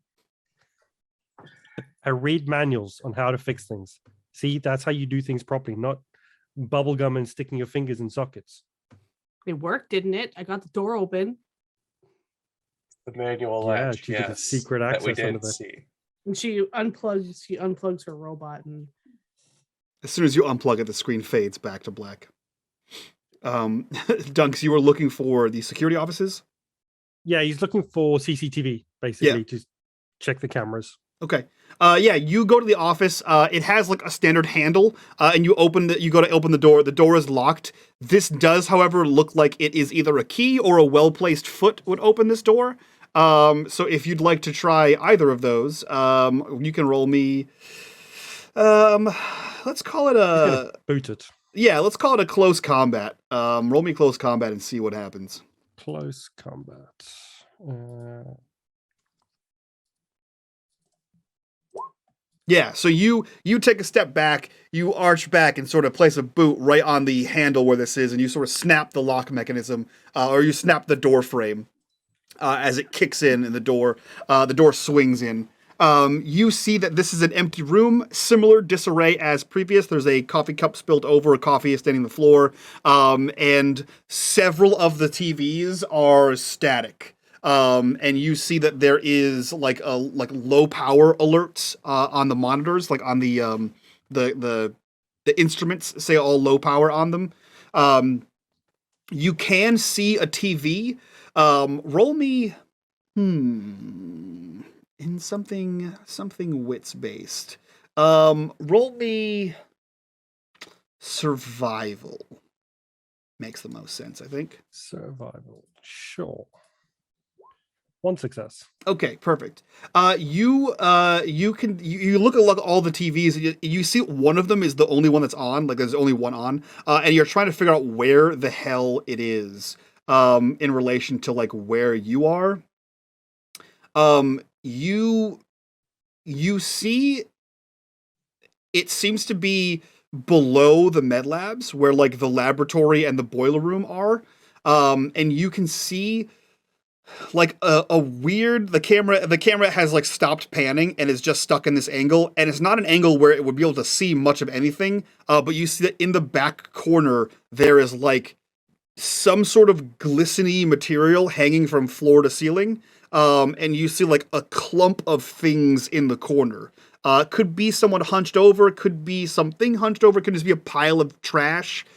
I read manuals on how to fix things. See, that's how you do things properly, not bubblegum and sticking your fingers in sockets. It worked, didn't it? I got the door open. The manual Yeah, latch, she did a yes, secret that we access under did the- see. And she unplugs her robot and As soon as you unplug it, the screen fades back to black. Dunks, you were looking for the security offices? Yeah, he's looking for CCTV, basically, to check the cameras. Okay. Yeah, you go to the office. It has like a standard handle, and you go to open the door. The door is locked. This does, however, look like it is either a key or a well-placed foot would open this door. So if you'd like to try either of those, you can roll me. Let's call it a. Boot it. Yeah, let's call it a close combat. Roll me close combat and see what happens. Close combat. Yeah, so you take a step back, you arch back and sort of place a boot right on the handle where this is, and you sort of snap the lock mechanism, or you snap the door frame as it kicks in, and the door swings in. You see that this is an empty room, similar disarray as previous. There's a coffee cup spilled over, a coffee is standing on the floor, and several of the TVs are static. And you see that there is like low power alerts on the monitors, like on the instruments say all low power on them. You can see a TV. Roll me in something wits based. Roll me survival. Makes the most sense, I think. Survival. Sure. One success. Okay, perfect. You look at all the TVs. And you see one of them is the only one that's on. Like there's only one on, and you're trying to figure out where the hell it is in relation to like where you are. You see, it seems to be below the med labs where like the laboratory and the boiler room are, and you can see. Like a weird, the camera has like stopped panning and is just stuck in this angle, and it's not an angle where it would be able to see much of anything. But you see that in the back corner there is like some sort of glistening material hanging from floor to ceiling, and you see like a clump of things in the corner. Could be someone hunched over, could be something hunched over, could just be a pile of trash.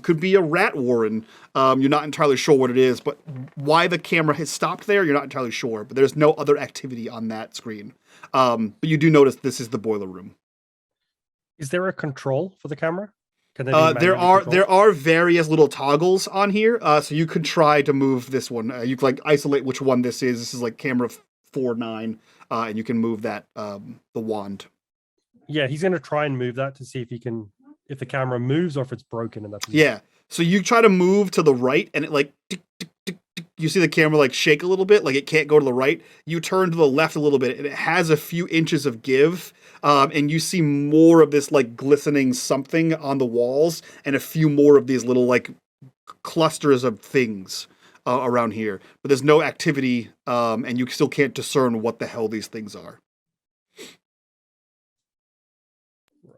Could be a rat warren. You're not entirely sure what it is, but why the camera has stopped there, you're not entirely sure. But there's no other activity on that screen. But you do notice this is the boiler room. Is there a control for the camera? Can they be There manually controlled? are various little toggles on here, so you could try to move this one. You could like isolate which one this is. This is like camera 4-9, and you can move that the wand. Yeah, he's going to try and move that to see if he can, if the camera moves or if it's broken in that position. Yeah. So you try to move to the right, and it like tick, tick, tick, tick. You see the camera like shake a little bit, like it can't go to the right. You turn to the left a little bit, and it has a few inches of give, and you see more of this like glistening something on the walls, and a few more of these little like clusters of things around here. But there's no activity, and you still can't discern what the hell these things are.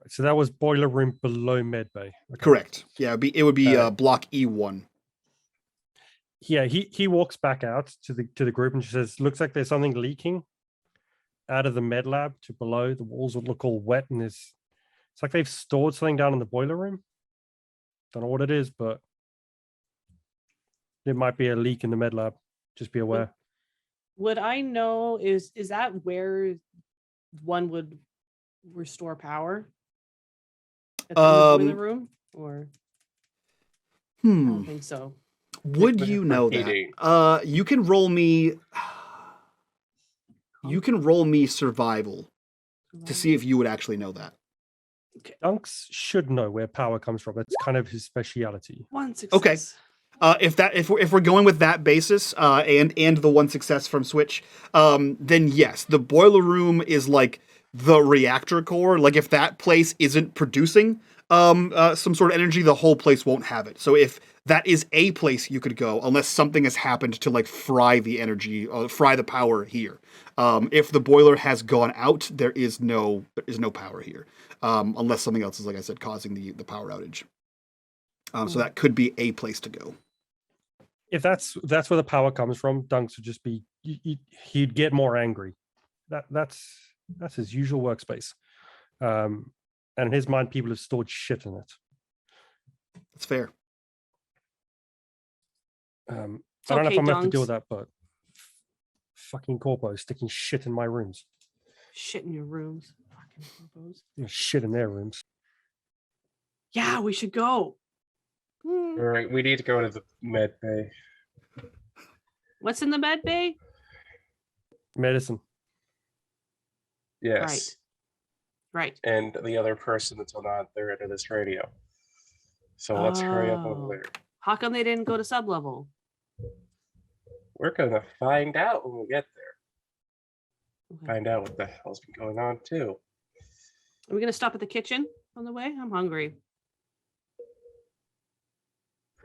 So that was boiler room below med bay. Okay. Correct. Yeah, it would be block E1. Yeah, he walks back out to the group and says, "Looks like there's something leaking out of the med lab to below. The walls would look all wet, and it's like they've stored something down in the boiler room. Don't know what it is, but there might be a leak in the med lab. Just be aware." Would I know? Is that where one would restore power? At the boiler room, or I don't think so. Would you know that? You can roll me. You can roll me survival to see if you would actually know that. Okay. Dunks should know where power comes from. It's kind of his speciality. 1 success. Okay. If we're going with that basis, and the 1 success from Switch, then yes, the boiler room is like the reactor core. Like if that place isn't producing some sort of energy, the whole place won't have it. So if that is a place you could go, unless something has happened to like fry the energy or fry the power here. If the boiler has gone out, there is no power here, unless something else is, like I said, causing the power outage. So that could be a place to go. If that's where the power comes from, Dunks would just be he'd get more angry. That's his usual workspace, and in his mind, people have stored shit in it. That's fair. I don't know if I'm gonna have to deal with that, but fucking corpos sticking shit in my rooms. Shit in your rooms. Fucking corpos. Shit in their rooms. Yeah, we should go. All right, we need to go to the med bay. What's in the med bay? Medicine. Yes. Right. And the other person that's on the other end of this radio. So let's hurry up over there. How come they didn't go to sub-level? We're gonna find out when we get there. Okay. Find out what the hell's been going on too. Are we gonna stop at the kitchen on the way? I'm hungry.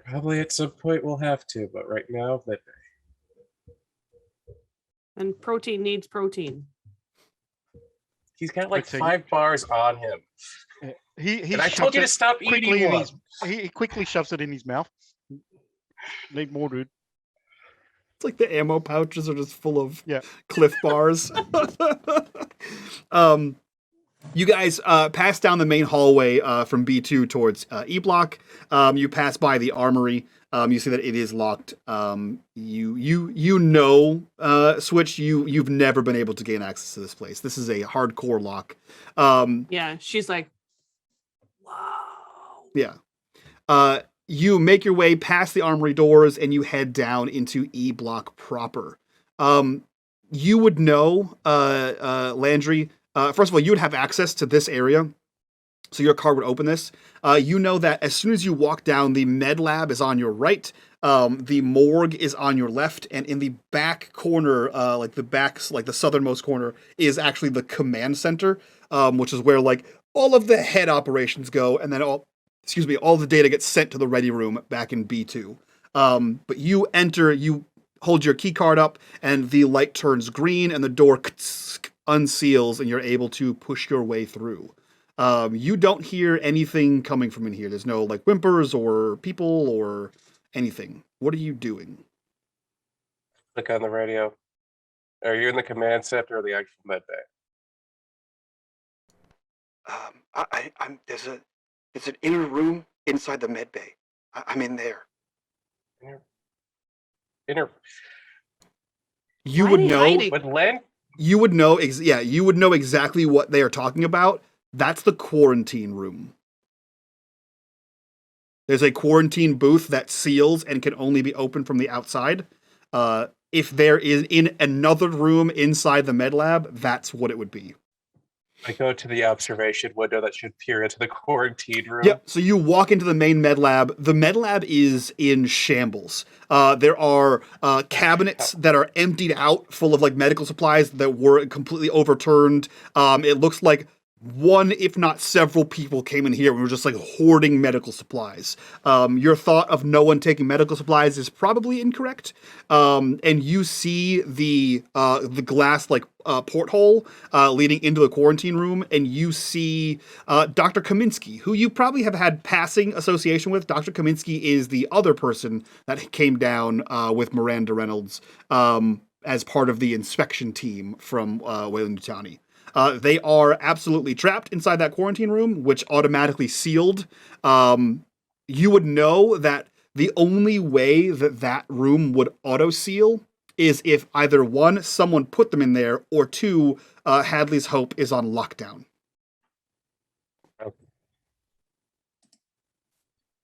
Probably at some point we'll have to, but right now, med bay. And protein needs protein. He's got like Protein. 5 bars on him. He And I told you to stop quickly eating in one. his, he quickly shoves it in his mouth. Need more, dude. It's like the ammo pouches are just full of Yeah. Cliff bars. You guys pass down the main hallway from B2 towards E block. You pass by the armory. You see that it is locked. You know, Switch. You've never been able to gain access to this place. This is a hardcore lock. Yeah, she's like, wow. Yeah. You make your way past the armory doors and you head down into E block proper. You would know, Landry. First of all, you would have access to this area, so your car would open this. You know that as soon as you walk down, the med lab is on your right, the morgue is on your left, and in the back corner, like the southernmost corner, is actually the command center, which is where like all of the head operations go, and then all the data gets sent to the ready room back in B2. But you enter, you hold your key card up, and the light turns green, and the door unseals, and you're able to push your way through. You don't hear anything coming from in here. There's no like whimpers or people or anything. What are you doing? Click on the radio. Are you in the command center or the actual med bay? There's an inner room inside the med bay. I'm in there. Inner. You Why would are they know. hiding? With Len? You would know. You would know exactly what they are talking about. That's the quarantine room. There's a quarantine booth that seals and can only be opened from the outside. If there is in another room inside the med lab, that's what it would be. I go to the observation window that should peer into the quarantine room. Yep. So you walk into the main med lab. The med lab is in shambles. There are cabinets that are emptied out, full of like medical supplies that were completely overturned. It looks like one, if not several people came in here and were just like hoarding medical supplies. Your thought of no one taking medical supplies is probably incorrect. And you see the glass like porthole leading into the quarantine room, and you see Dr. Kaminsky, who you probably have had passing association with. Dr. Kaminsky is the other person that came down with Miranda Reynolds as part of the inspection team from Weyland-Yutani. They are absolutely trapped inside that quarantine room, which automatically sealed. You would know that the only way that room would auto-seal is if either one, someone put them in there, or two, Hadley's Hope is on lockdown. Okay.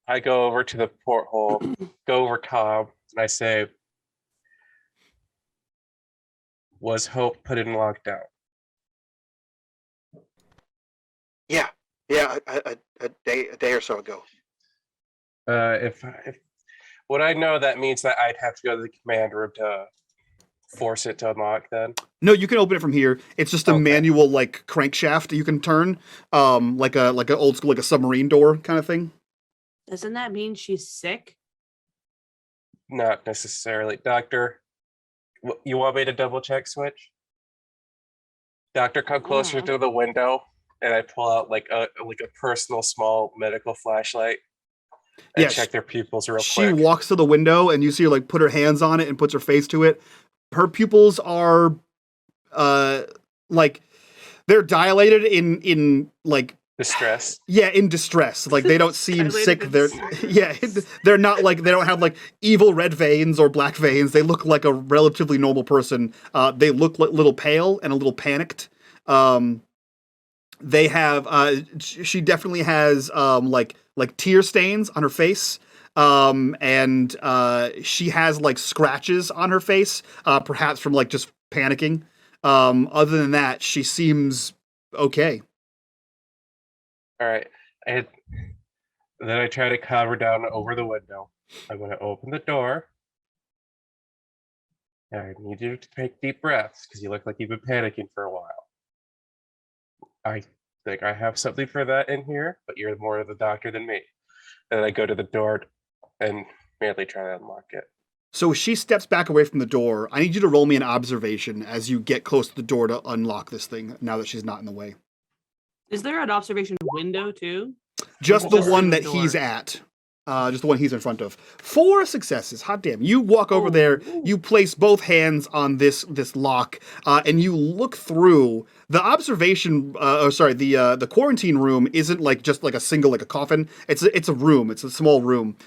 I go over to the porthole, go over Cobb, and I say, was Hope put in lockdown? Yeah, a day or so ago. If would I know that means that I'd have to go to the command room to force it to unlock then? No, you can open it from here. It's just a manual like crankshaft you can turn, like a old school like a submarine door kind of thing. Doesn't that mean she's sick? Not necessarily, Doctor. You want me to double check switch? Doctor, come closer to the window, and I pull out like a personal small medical flashlight and check their pupils real quick. She walks to the window, and you see her like put her hands on it and puts her face to it. Her pupils are, like, they're dilated in like distress. Yeah, in distress. Like they don't seem sick. They're not like, they don't have like evil red veins or black veins. They look like a relatively normal person. They look a little pale and a little panicked. They have she definitely has like tear stains on her face. And she has like scratches on her face, perhaps from like just panicking. Other than that, she seems okay. All right. And then I try to calm her down over the window. I'm going to open the door. I need you to take deep breaths because you look like you've been panicking for a while. I think I have something for that in here, but you're more of the doctor than me. And I go to the door and madly try to unlock it. So she steps back away from the door. I need you to roll me an observation as you get close to the door to unlock this thing now that she's not in the way. Is there an observation window too? Just the one that he's at. Just the one he's in front of. 4 successes. Hot damn. You walk over there, you place both hands on this lock, and you look through. The observation, the quarantine room isn't like just like a single, like a coffin. It's a room. It's a small room.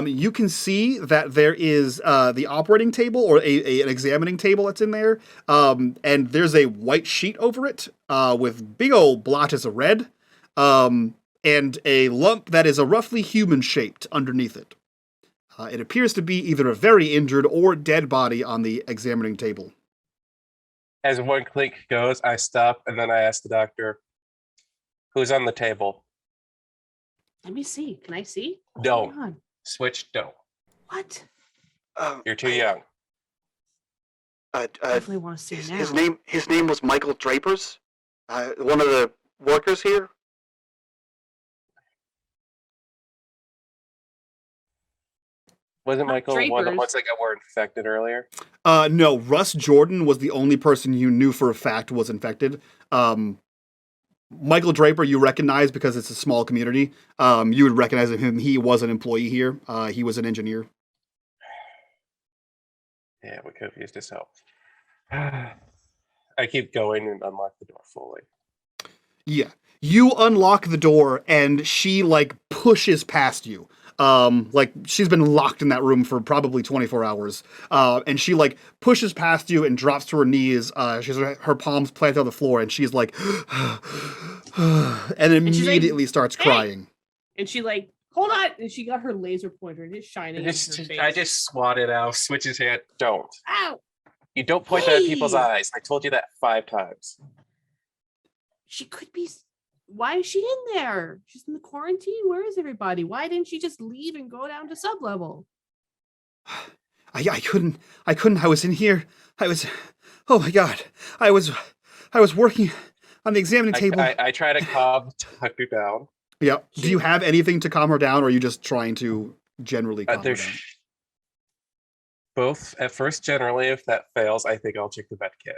You can see that there is the operating table or an examining table that's in there, and there's a white sheet over it with big old blotches of red. And a lump that is a roughly human-shaped underneath it. It appears to be either a very injured or dead body on the examining table. As one clink goes, I stop, and then I ask the doctor, who's on the table? Let me see. Can I see? No. Switch, don't. What? You're too young. Definitely want to see now. His name was Michael Drapers, one of the workers here. Wasn't Michael one of the ones that were infected earlier? No, Russ Jordan was the only person you knew for a fact was infected. Michael Draper you recognize because it's a small community. You would recognize him. He was an employee here. He was an engineer. Yeah, we could have used his help. I keep going and unlock the door fully. Yeah. You unlock the door and she like pushes past you. Like she's been locked in that room for probably 24 hours. And she like pushes past you and drops to her knees. She's her palms planted on the floor and she's like, and immediately starts crying. And she like, hold on. And she got her laser pointer and it's shining in her face. I just swatted out, switch his hand. Don't. Ow. You don't point that at people's eyes. I told you that 5 times. She could be. Why is she in there? She's in the quarantine. Where is everybody? Why didn't she just leave and go down to sublevel? I couldn't. I was in here. Oh my god. I was working on the examining table. I try to calm Tucker down. Yeah. Do you have anything to calm her down, or are you just trying to generally calm her down? Both. At first, generally, if that fails, I think I'll check the med kit.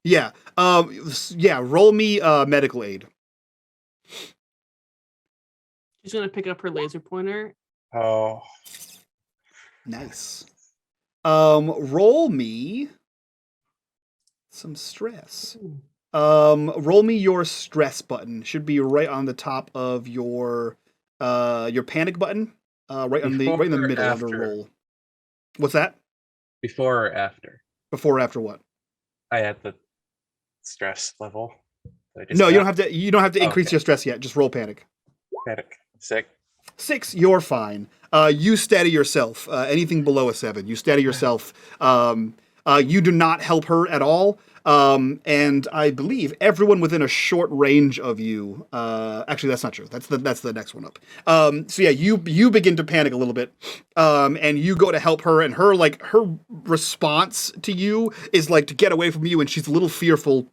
Yeah. Yeah. Roll me medical aid. She's gonna pick up her laser pointer. Oh. Nice. Roll me some stress. Roll me your stress button. Should be right on the top of your panic button. Right in the middle of the roll. What's that? Before or after? Before or after what? I had the stress level. No, you don't have to. You don't have to increase okay. your stress yet. Just roll panic. Panic. Sick. 6, you're fine. You steady yourself. Anything below a 7, you steady yourself. You do not help her at all. And I believe everyone within a short range of you. Actually, that's not true. That's the next one up. So yeah, you begin to panic a little bit, and you go to help her, and her response to you is like to get away from you, and she's a little fearful.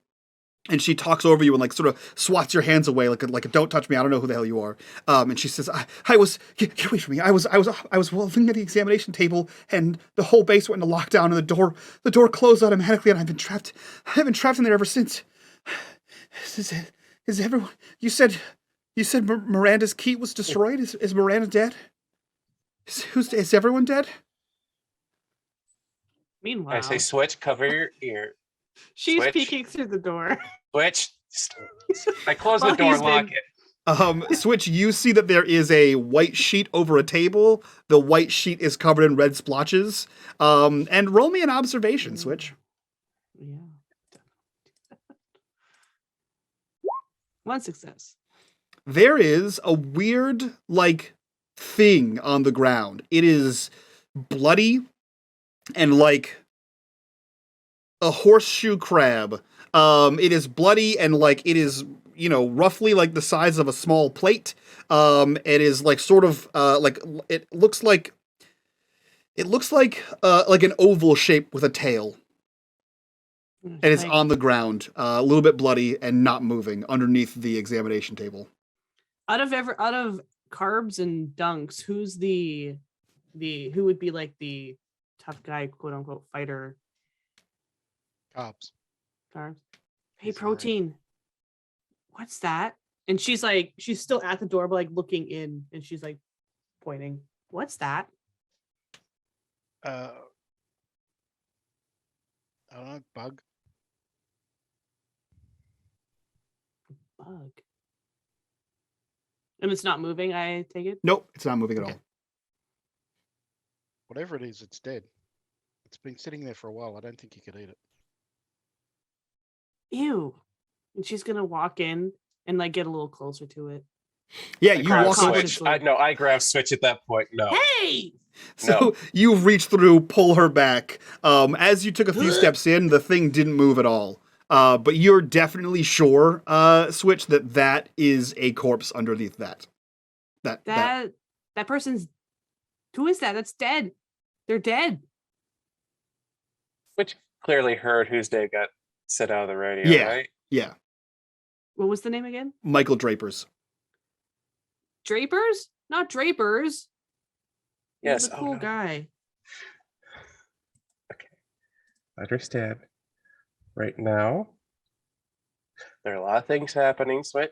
And she talks over you and like sort of swats your hands away, like a don't touch me. I don't know who the hell you are. And she says, "I was get away from me. I was looking at the examination table, and the whole base went into lockdown, and the door closed automatically, and I've been trapped in there ever since. Is everyone? You said Miranda's key was destroyed. Is Miranda dead? Is everyone dead?" Meanwhile, I say, Switch, cover your ear. she's Switch. peeking through the door. Switch. I close the door and lock it. Switch, you see that there is a white sheet over a table. The white sheet is covered in red splotches. And roll me an observation, Switch. Yeah. 1 success. There is a weird, thing on the ground. It is bloody and like a horseshoe crab. It is bloody and it is, roughly like the size of a small plate. It is it looks like an oval shape with a tail. And it's on the ground, a little bit bloody and not moving underneath the examination table. Out of carbs and dunks, who's who would be like the tough guy, quote unquote, fighter? Carbs. Carbs. Hey, He's protein. What's that? And she's still at the door, but looking in, and she's pointing. What's that? I don't know, bug. Bug. And it's not moving, I take it? Nope, it's not moving at Okay. all. Whatever it is, it's dead. It's been sitting there for a while. I don't think you could eat it. Ew. And she's gonna walk in and get a little closer to it. Yeah, I you grab walk over. Switch. I grab Switch at that point. No. Hey! So you reach through, pull her back. As you took a few steps in, the thing didn't move at all. But you're definitely sure, Switch, that is a corpse underneath that. That person's. Who is that? That's dead. They're dead. Which clearly heard whose day got set out of the radio, right? Yeah. What was the name again? Michael Drapers. Drapers? Not Drapers. Yes. He's a cool guy. Okay. I understand. Right now, there are a lot of things happening, Switch.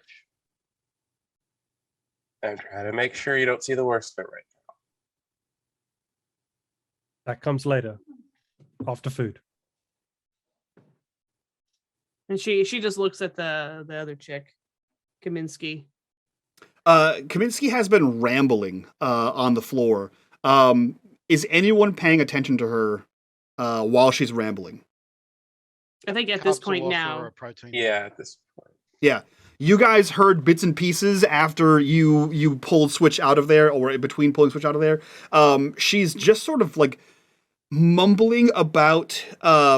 I'm trying to make sure you don't see the worst of it right now. That comes later, after food. And she just looks at the other chick, Kaminsky. Kaminsky has been rambling on the floor. Is anyone paying attention to her while she's rambling? I think at this Carbs point are now. for protein. Yeah, at this point. Yeah. You guys heard bits and pieces after you pulled Switch out of there, or in between pulling Switch out of there. She's just sort of mumbling about I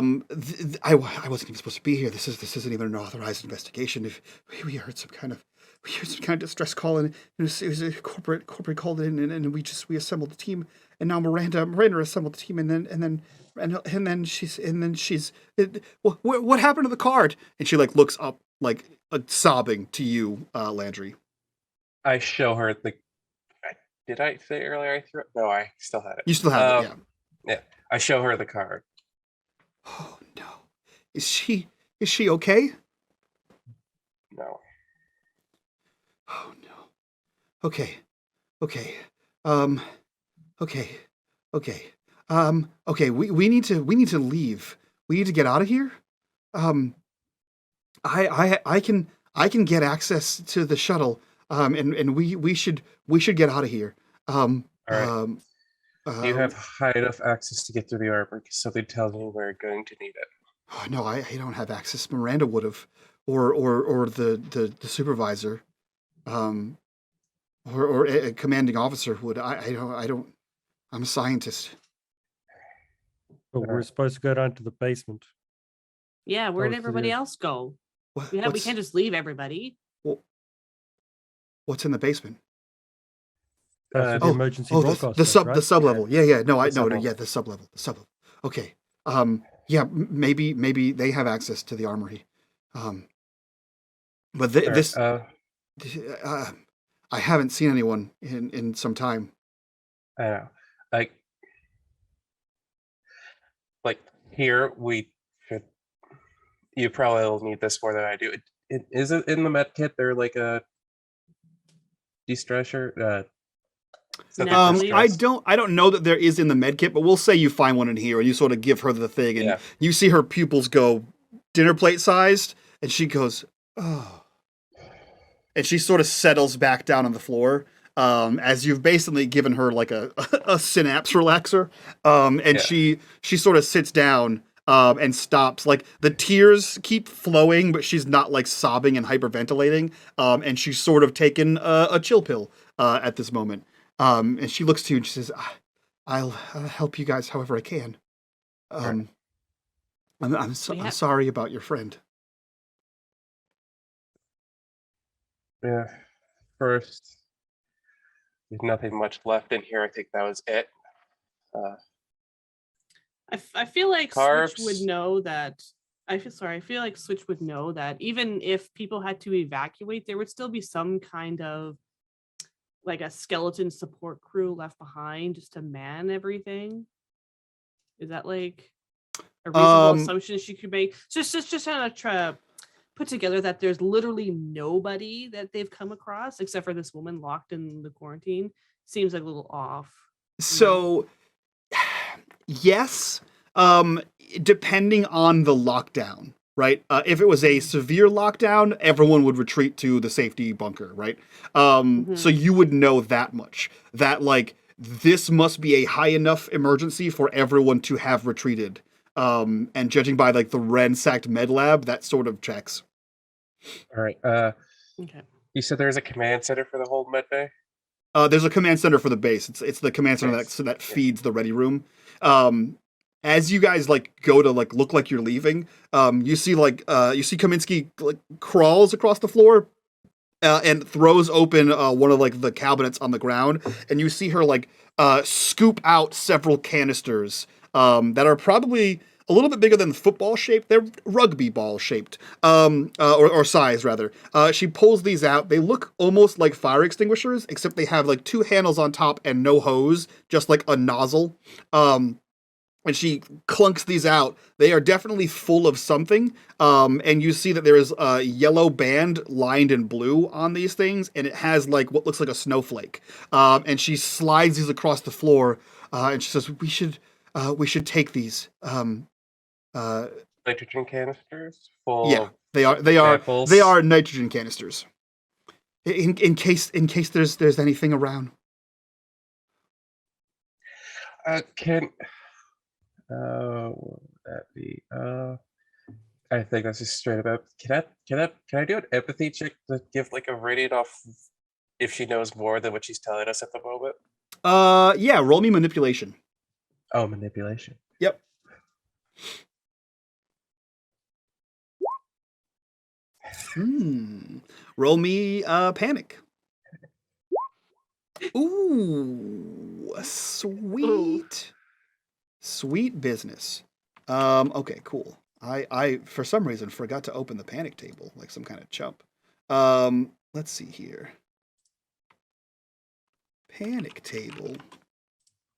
wasn't even supposed to be here. This isn't even an authorized investigation. If we heard some kind of distress call, and it was a corporate called in, and we assembled the team, and now Miranda assembled the team, and then she's what happened to the card? And she looks up sobbing to you, Landry. I show her did I say earlier I threw it? No, I still had it. You still have it, yeah. Yeah. I show her the card. Oh no. Is she okay? No. Oh no. Okay. Okay. We need to leave. We need to get out of here. I can get access to the shuttle. And we should get out of here. All right. Do you have high enough access to get through the armor? Because something tells me we're going to need it. Oh, no, I don't have access. Miranda would have, or the supervisor, or a commanding officer would. I don't. I'm a scientist. But we're supposed to go down to the basement. Yeah, where'd Close to everybody the- else go? What, We can't just leave everybody. what's in the basement? That's where the emergency broadcast the goes, sub right? the sub level. Yeah. No, The sub-level. yeah, the sub level. Okay. Yeah, maybe they have access to the armory. But this I haven't seen anyone in some time. I know. Like here we should. You probably will need this more than I do. Is it in the med kit? There like a de-stressor. I don't know that there is in the med kit, but we'll say you find one in here and you sort of give her the thing and you see her pupils go dinner plate sized and she goes, oh. And she sort of settles back down on the floor as you've basically given her like a synapse relaxer. She sort of sits down and stops. Like the tears keep flowing, but she's not like sobbing and hyperventilating. And she's sort of taken a chill pill at this moment. And she looks to you and she says, I'll help you guys however I can. I'm sorry about your friend. Yeah. First, there's nothing much left in here. I think that was it. I feel like Carbs. Switch would know that. I feel like Switch would know that even if people had to evacuate, there would still be some kind of like a skeleton support crew left behind just to man everything. Is that like a reasonable assumption she could make? Just trying to try to put together that there's literally nobody that they've come across except for this woman locked in the quarantine. Seems like a little off. So, yes, depending on the lockdown, right? If it was a severe lockdown, everyone would retreat to the safety bunker, right? So you would know that much. That, like, this must be a high enough emergency for everyone to have retreated. And judging by, like, the ransacked med lab, that sort of checks. All right. Okay. You said there's a command center for the whole med bay? There's a command center for the base. It's the command center that feeds the ready room. As you guys like go to like look like you're leaving, you see Kaminsky like crawls across the floor and throws open one of like the cabinets on the ground, and you see her like scoop out several canisters that are probably a little bit bigger than football shaped. They're rugby ball shaped, or size rather. She pulls these out. They look almost like fire extinguishers, except they have like two handles on top and no hose, just like a nozzle. And she clunks these out. They are definitely full of something. And you see that there is a yellow band lined in blue on these things, and it has like what looks like a snowflake. And she slides these across the floor, and she says, "We should take these." Nitrogen canisters? Full Yeah, they are nitrogen canisters. In case there's anything around. What would that be? I think that's just straight up. Can I do an empathy check to give like a rating off if she knows more than what she's telling us at the moment? Yeah, roll me manipulation. Oh, manipulation. Yep. Roll me panic. Ooh, sweet. Sweet business. Okay, cool. I for some reason forgot to open the panic table like some kind of chump. Let's see here. Panic table.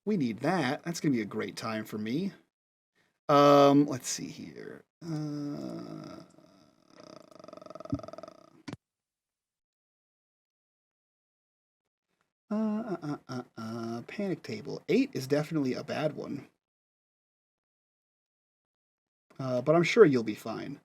We need that. That's gonna be a great time for me. Let's see here. Panic table. 8 is definitely a bad one. But I'm sure you'll be fine.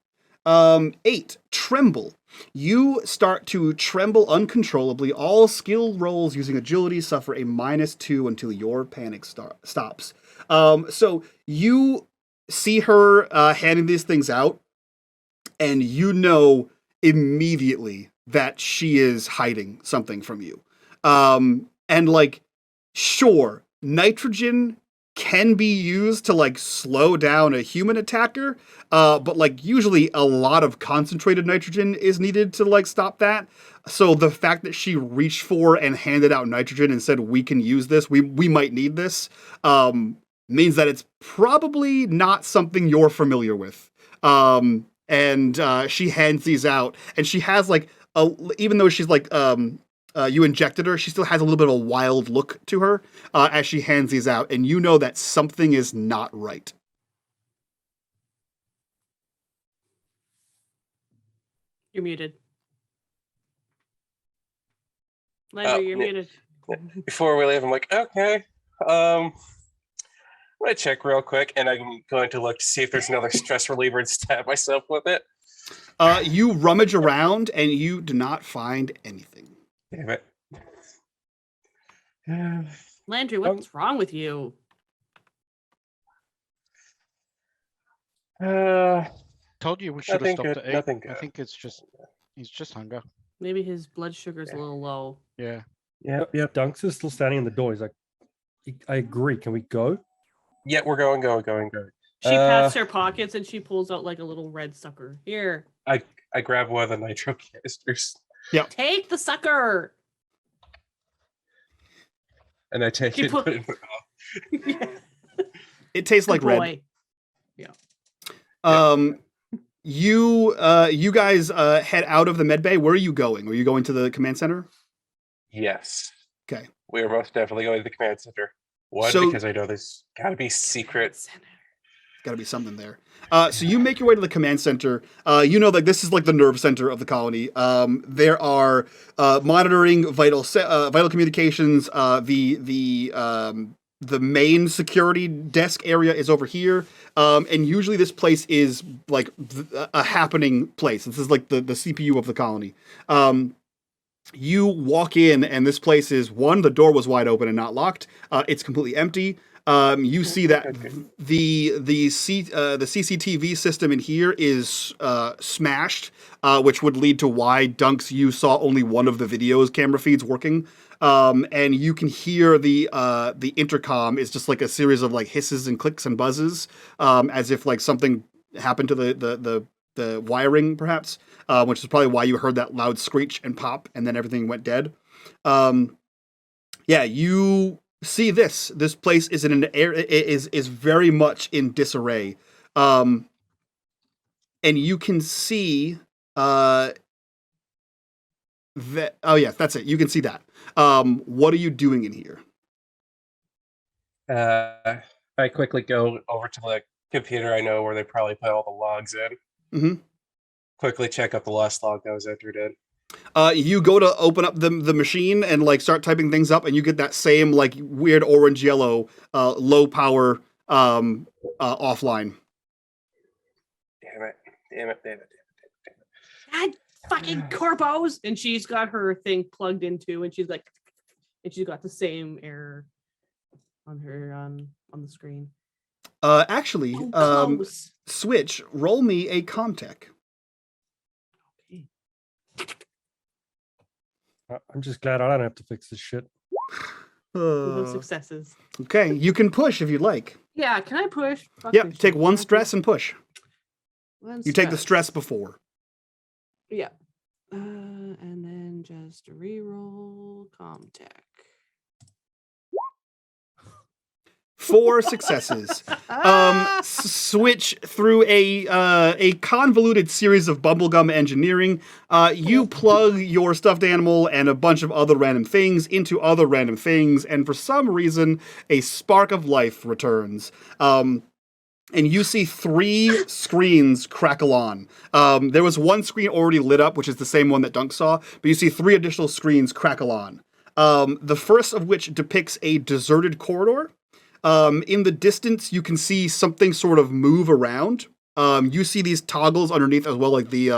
8, tremble. You start to tremble uncontrollably. All skill rolls using agility suffer a -2 until your panic stops. So you see her handing these things out, and you know immediately that she is hiding something from you. And like, sure, nitrogen can be used to like slow down a human attacker, but like usually a lot of concentrated nitrogen is needed to like stop that. So the fact that she reached for and handed out nitrogen and said, we can use this, we might need this, means that it's probably not something you're familiar with. And she hands these out, and she has like even though she's like you injected her, she still has a little bit of a wild look to her as she hands these out, and you know that something is not right. You're muted. Landry, you're muted. Before we leave, I'm like, okay. I'm going to check real quick, and I'm going to look to see if there's another stress reliever and stab myself with it. You rummage around, and you do not find anything. Damn it. Landry, what's wrong with you? Told you we should have stopped good, to eat. nothing I good. think it's just hunger. Maybe his blood sugar's a little low. Yeah. Yeah. Dunks is still standing in the door. He's like, I agree. Can we go? Yeah, we're going. She pats her pockets and she pulls out like a little red sucker. Here. I grab one of the nitro canisters. Yeah. Take the sucker. And I take She it. put- Put it in my mouth. It tastes like red. Boy. You guys head out of the med bay. Where are you going? Are you going to the command center? Yes. Okay. We are most definitely going to the command center. One, So- because I know there's got to be secret. Got to be something there. So you make your way to the command center. You know, like this is like the nerve center of the colony. There are monitoring vital communications. The main security desk area is over here. And usually this place is like a happening place. This is like the CPU of the colony. You walk in, and this place is the door was wide open and not locked. It's completely empty. You see that the CCTV system in here is smashed, which would lead to why Dunks, you saw only one of the video's camera feeds working. And you can hear the intercom is just like a series of like hisses and clicks and buzzes, as if like something happened to the wiring, perhaps, which is probably why you heard that loud screech and pop, and then everything went dead. You see this place is in an air is very much in disarray, and you can see that. Oh yeah, that's it. You can see that. What are you doing in here? I quickly go over to the computer I know where they probably put all the logs in. Mm-hmm. Quickly check out the last log that was entered in. You go to open up the machine and like start typing things up, and you get that same like weird orange yellow low power offline. Damn it. God fucking corpos! And she's got her thing plugged into, and she's like, and she's got the same error on her on the screen. Actually, Close. Switch, roll me a Comtech. I'm just glad I don't have to fix this shit. No successes. Okay, you can push if you'd like. Yeah, can I push? Fuck Yep, this take shit. one Okay. stress and push. One You take the stress before. Yeah. And then just reroll Comtech. 4 successes. Switch through a convoluted series of bubblegum engineering. You plug your stuffed animal and a bunch of other random things into other random things, and for some reason, a spark of life returns. And you see 3 screens crackle on. There was one screen already lit up, which is the same one that Dunk saw, but you see 3 additional screens crackle on. The first of which depicts a deserted corridor. In the distance, you can see something sort of move around. You see these toggles underneath as well, like the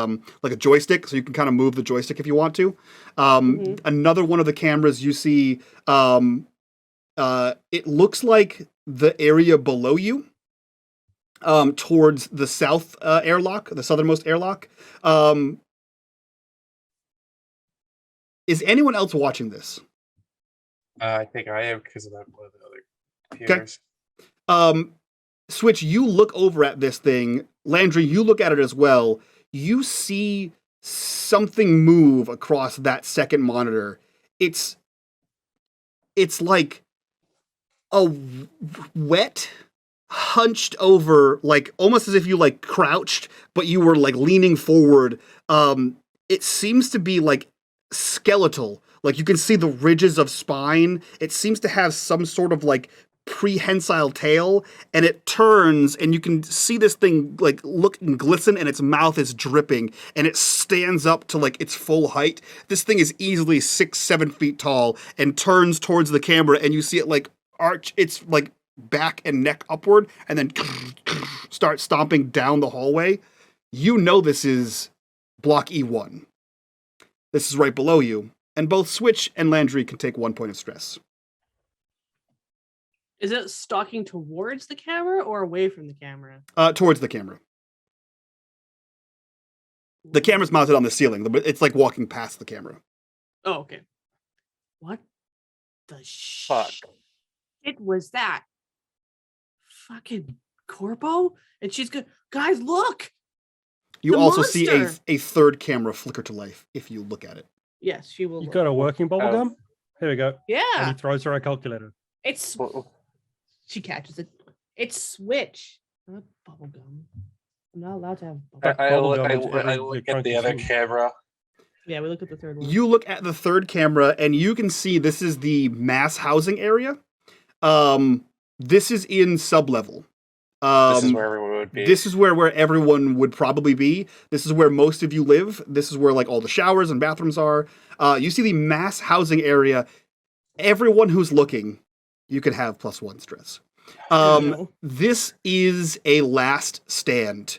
like a joystick, so you can kind of move the joystick if you want to. Another one of the cameras you see, it looks like the area below you, towards the south airlock, the southernmost airlock. Is anyone else watching this? I think I am because of that one of the other computers. Switch, you look over at this thing. Landry, you look at it as well. You see something move across that second monitor. It's like a wet, hunched over, like almost as if you like crouched, but you were like leaning forward. It seems to be like skeletal. Like you can see the ridges of spine. It seems to have some sort of like prehensile tail, and it turns, and you can see this thing like look and glisten, and its mouth is dripping, and it stands up to like its full height. This thing is easily 6-7 feet tall, and turns towards the camera, and you see it like arch its like back and neck upward, and then start stomping down the hallway. You know this is block E1. This is right below you, and both Switch and Landry can take 1 point of stress. Is it stalking towards the camera or away from the camera? Towards the camera. The camera's mounted on the ceiling. It's like walking past the camera. Oh, okay. What the Fuck. shit was that? Fucking Corpo? And she's good. Guys, look! You The also see monster! a third camera flicker to life if you look at it. Yes, she will. You look. got a working bubble Oh. gum? Here we go. And Yeah, he throws her a calculator. it's. She catches it. It's Switch, not bubblegum. I'm not allowed to have bubblegum. I Bubble look, gum I, is I every look at drunk the other machine. camera. Yeah, we look at the third one. You look at the third camera, and you can see this is the mass housing area. This is in sublevel. This is where everyone would be. This is where everyone would probably be. This is where most of you live. This is where like all the showers and bathrooms are. You see the mass housing area. Everyone who's looking, you can have +1 stress. This is a last stand.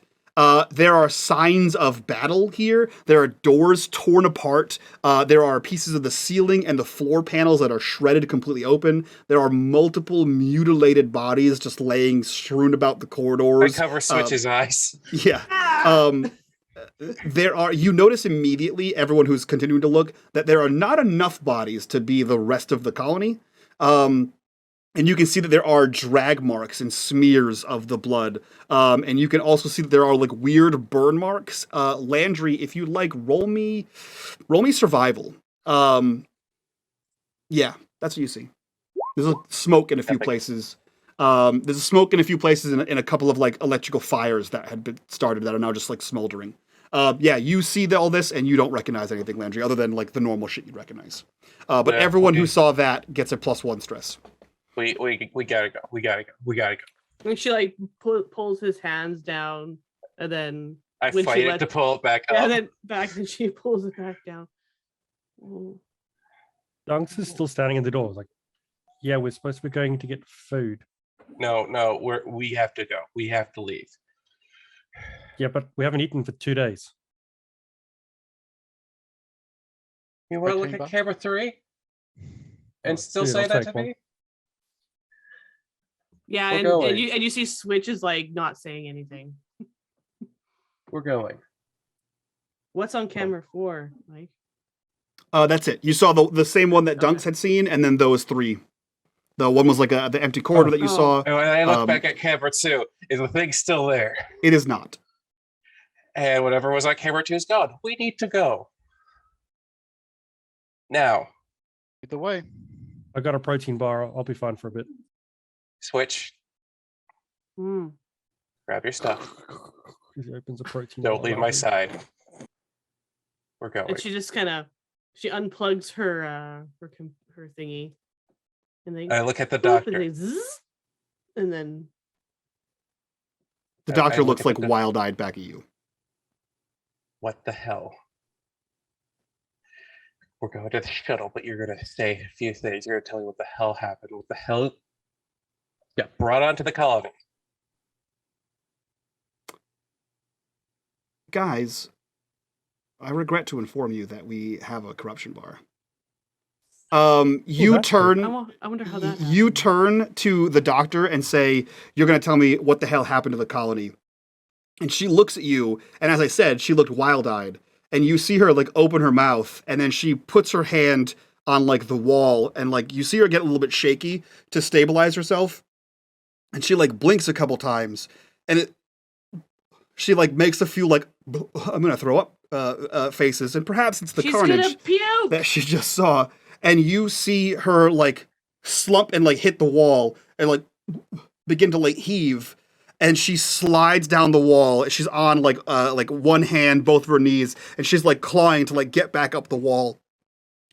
There are signs of battle here. There are doors torn apart. There are pieces of the ceiling and the floor panels that are shredded completely open. There are multiple mutilated bodies just laying strewn about the I corridors. cover Switch's eyes. Yeah. You notice immediately, everyone who's continuing to look, that there are not enough bodies to be the rest of the colony. And you can see that there are drag marks and smears of the blood. And you can also see that there are like weird burn marks. Landry, if you like, roll me survival. Yeah, that's what you see. There's a smoke in a few places. There's a smoke in a few places in a couple of like electrical fires that had been started that are now just like smoldering. Yeah, you see all this and you don't recognize anything, Landry, other than like the normal shit you'd recognize. But Yeah, everyone okay. who saw that gets a +1 stress. We gotta go. We gotta go. And she like pulls his hands down, and then I when she fight it lets- to pull it back up. and then back, and she pulls it back down. Oh. Dunks is still standing in the door. Like, yeah, we're supposed to be going to get food. No, we have to go. We have to leave. Yeah, but we haven't eaten for 2 days. You want to look Protein at bar? camera 3 and still Dude, say I'll that take to one. me? Yeah, We're and going. you see Switch is like not saying anything. We're going. What's on camera 4, Mike? That's it. You saw the same one that Dunks Okay. had seen, and then those 3. The one was like the empty corridor that you Oh. saw. And when I look Um, back at camera 2, is the thing still there? It is not. And whatever was on camera 2 is gone. We need to go. Now, Either way, I got a protein bar. I'll be fine for a bit. Switch, Hmm. grab your stuff. He opens a protein Don't bar. leave my side. We're going. And she just kind of unplugs her her thingy, and then I look at the boop, and, doctor. they zzz, and then The I doctor look looks at like the- wild-eyed back at you. What the hell? We're going to the shuttle, but you're going to say a few things. You're going to tell me what the hell happened. What the hell got brought onto the colony? guys, I regret to inform you that we have a corruption bar. You that's turn. I wonder how that You happened. turn to the doctor and say, "You're going to tell me what the hell happened to the colony." And she looks at you, and as I said, she looked wild-eyed. And you see her like open her mouth, and then she puts her hand on like the wall, and like you see her get a little bit shaky to stabilize herself. And she like blinks a couple times, and she like makes a few like I'm gonna throw up faces, and perhaps it's the She's carnage gonna puke. that she just saw. And you see her like slump and like hit the wall and like begin to like heave. And she slides down the wall. She's on like one hand, both of her knees, and she's like clawing to like get back up the wall.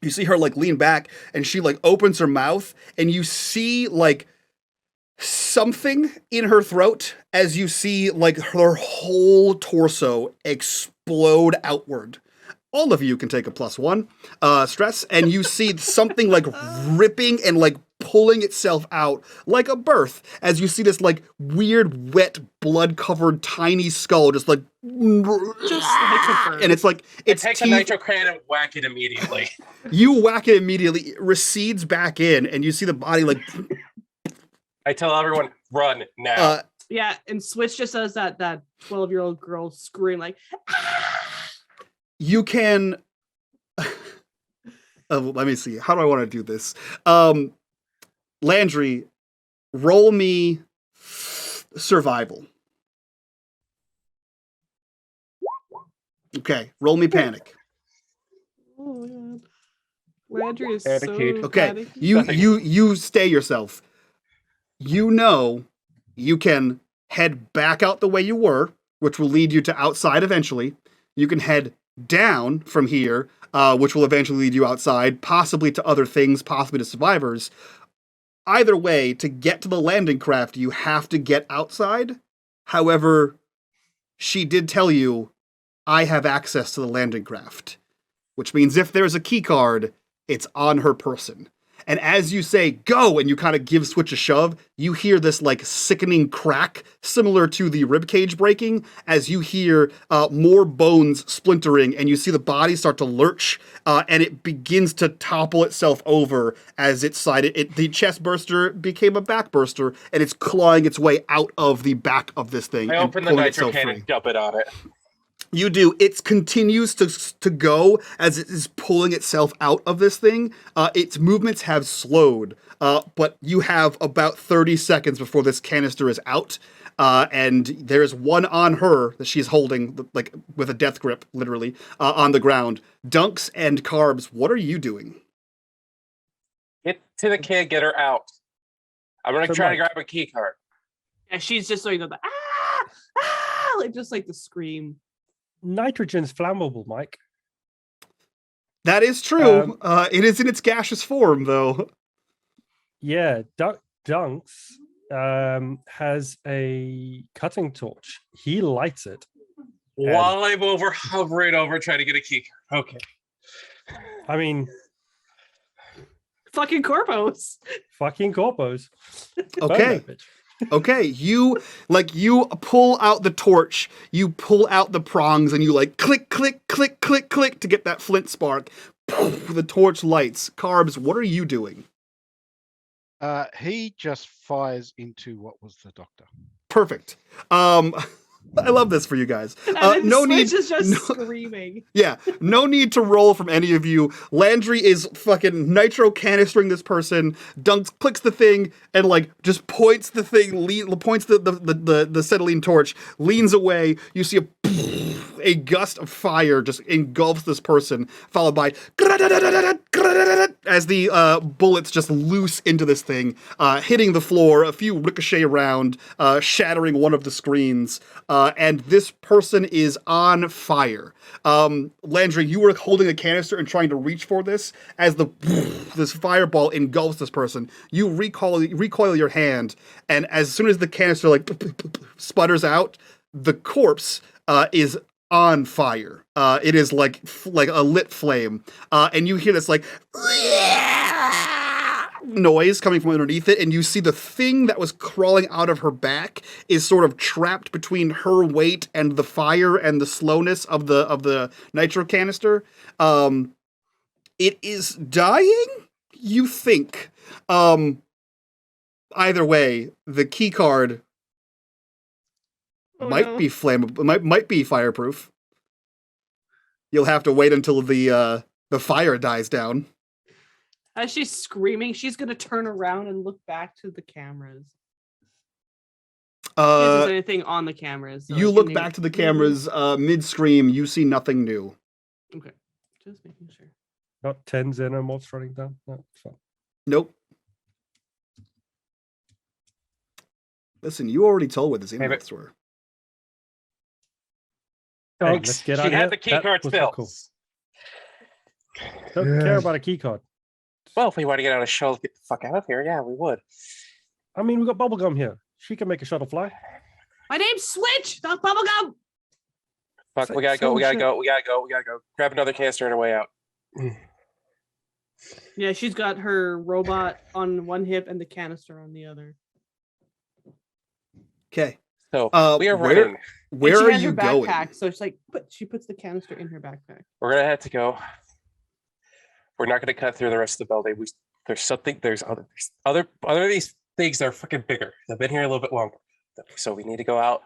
You see her like lean back, and she like opens her mouth, and you see like something in her throat as you see like her whole torso explode outward. All of you can take a +1 stress, and you see something like ripping and like pulling itself out like a birth as you see this like weird, wet, blood-covered, tiny skull just like like a bird. and it's like it's Take a nitro can and whack it immediately. You whack it immediately, it recedes back in, and you see the body like I tell everyone, run now. Yeah, and Switch just does that 12-year-old girl scream like, you can let me see, how do I want to do this? Landry, roll me survival. Okay, roll me panic. oh my god. Landry is Panicking. so Okay, panicky. you stay yourself. You know you can head back out the way you were, which will lead you to outside eventually. You can head down from here, which will eventually lead you outside, possibly to other things, possibly to survivors. Either way, to get to the landing craft, you have to get outside. However, she did tell you, I have access to the landing craft, which means if there's a key card, it's on her person. And as you say, go, and you kind of give Switch a shove, you hear this like sickening crack, similar to the ribcage breaking, as you hear more bones splintering, and you see the body start to lurch, and it begins to topple itself over as it slided. The chest burster became a back burster, and it's clawing its way out of the back of this thing. I and open the pulling nitro itself can free. and dump it on it. You do. It continues to go as it is pulling itself out of this thing. Its movements have slowed, but you have about 30 seconds before this canister is out. And there's one on her that she's holding, like with a death grip, literally, on the ground. Dunks and Carbs, what are you doing? Get to the kid, get her out. I'm gonna So try to Mike- grab a key card. Yeah, she's just like the like just like the scream. Nitrogen's flammable, Mike. That is true. It is in its gaseous form, though. Yeah, Dunks has a cutting torch. He lights it. While I'm hovering over trying to get a key card. Okay. I mean, Fucking corpos. fucking corpos. Burn Okay. that bitch. Okay, you pull out the torch, you pull out the prongs, and you like click, click, click, click, click to get that flint spark. The torch lights. Carbs, what are you doing? He just fires into what was the doctor. Perfect. I love this for you guys. And then No Switch need. is just no- screaming. Yeah, no need to roll from any of you. Landry is fucking nitro canistering this person. Dunks clicks the thing and like just points the thing, points the acetylene torch, leans away. You see a gust of fire just engulfs this person, followed by as the bullets just loose into this thing, hitting the floor, a few ricochet around, shattering one of the screens, and this person is on fire. Landry, you were holding a canister and trying to reach for this as this fireball engulfs this person. You recoil your hand, and as soon as the canister like sputters out, the corpse is on fire. It is like a lit flame, and you hear this like noise coming from underneath it, and you see the thing that was crawling out of her back is sort of trapped between her weight and the fire and the slowness of the nitro canister. It is dying, you think. Either way, the key card might be flammable, might be fireproof. You'll have to wait until the fire dies down. As she's screaming, she's gonna turn around and look back to the cameras. Is there anything on the cameras? You look back to the cameras mid-scream. You see nothing new. Okay, just making sure. Not 10 xenomorphs running down. No, it's fine. Nope. Listen, you already told where the xenomorphs were. Oh, let's get She out of had here. the key That card was still. cool. Don't care about a key card. Well, if we want to get on a shuttle, get the fuck out of here, yeah, we would. I mean, we got bubblegum here. She can make a shuttle fly. My name's Switch, not Bubblegum. Fuck, we gotta go, we gotta go, we gotta go, we gotta go. Grab another canister on our way out. Yeah, she's got her robot on one hip and the canister on the other. Okay. So we are where- running. Where And are she has you her going? backpack, so it's like she puts the canister in her backpack. We're gonna have to go. We're not gonna cut through the rest of the building. There's other these things that are fucking bigger. They've been here a little bit longer. So we need to go out,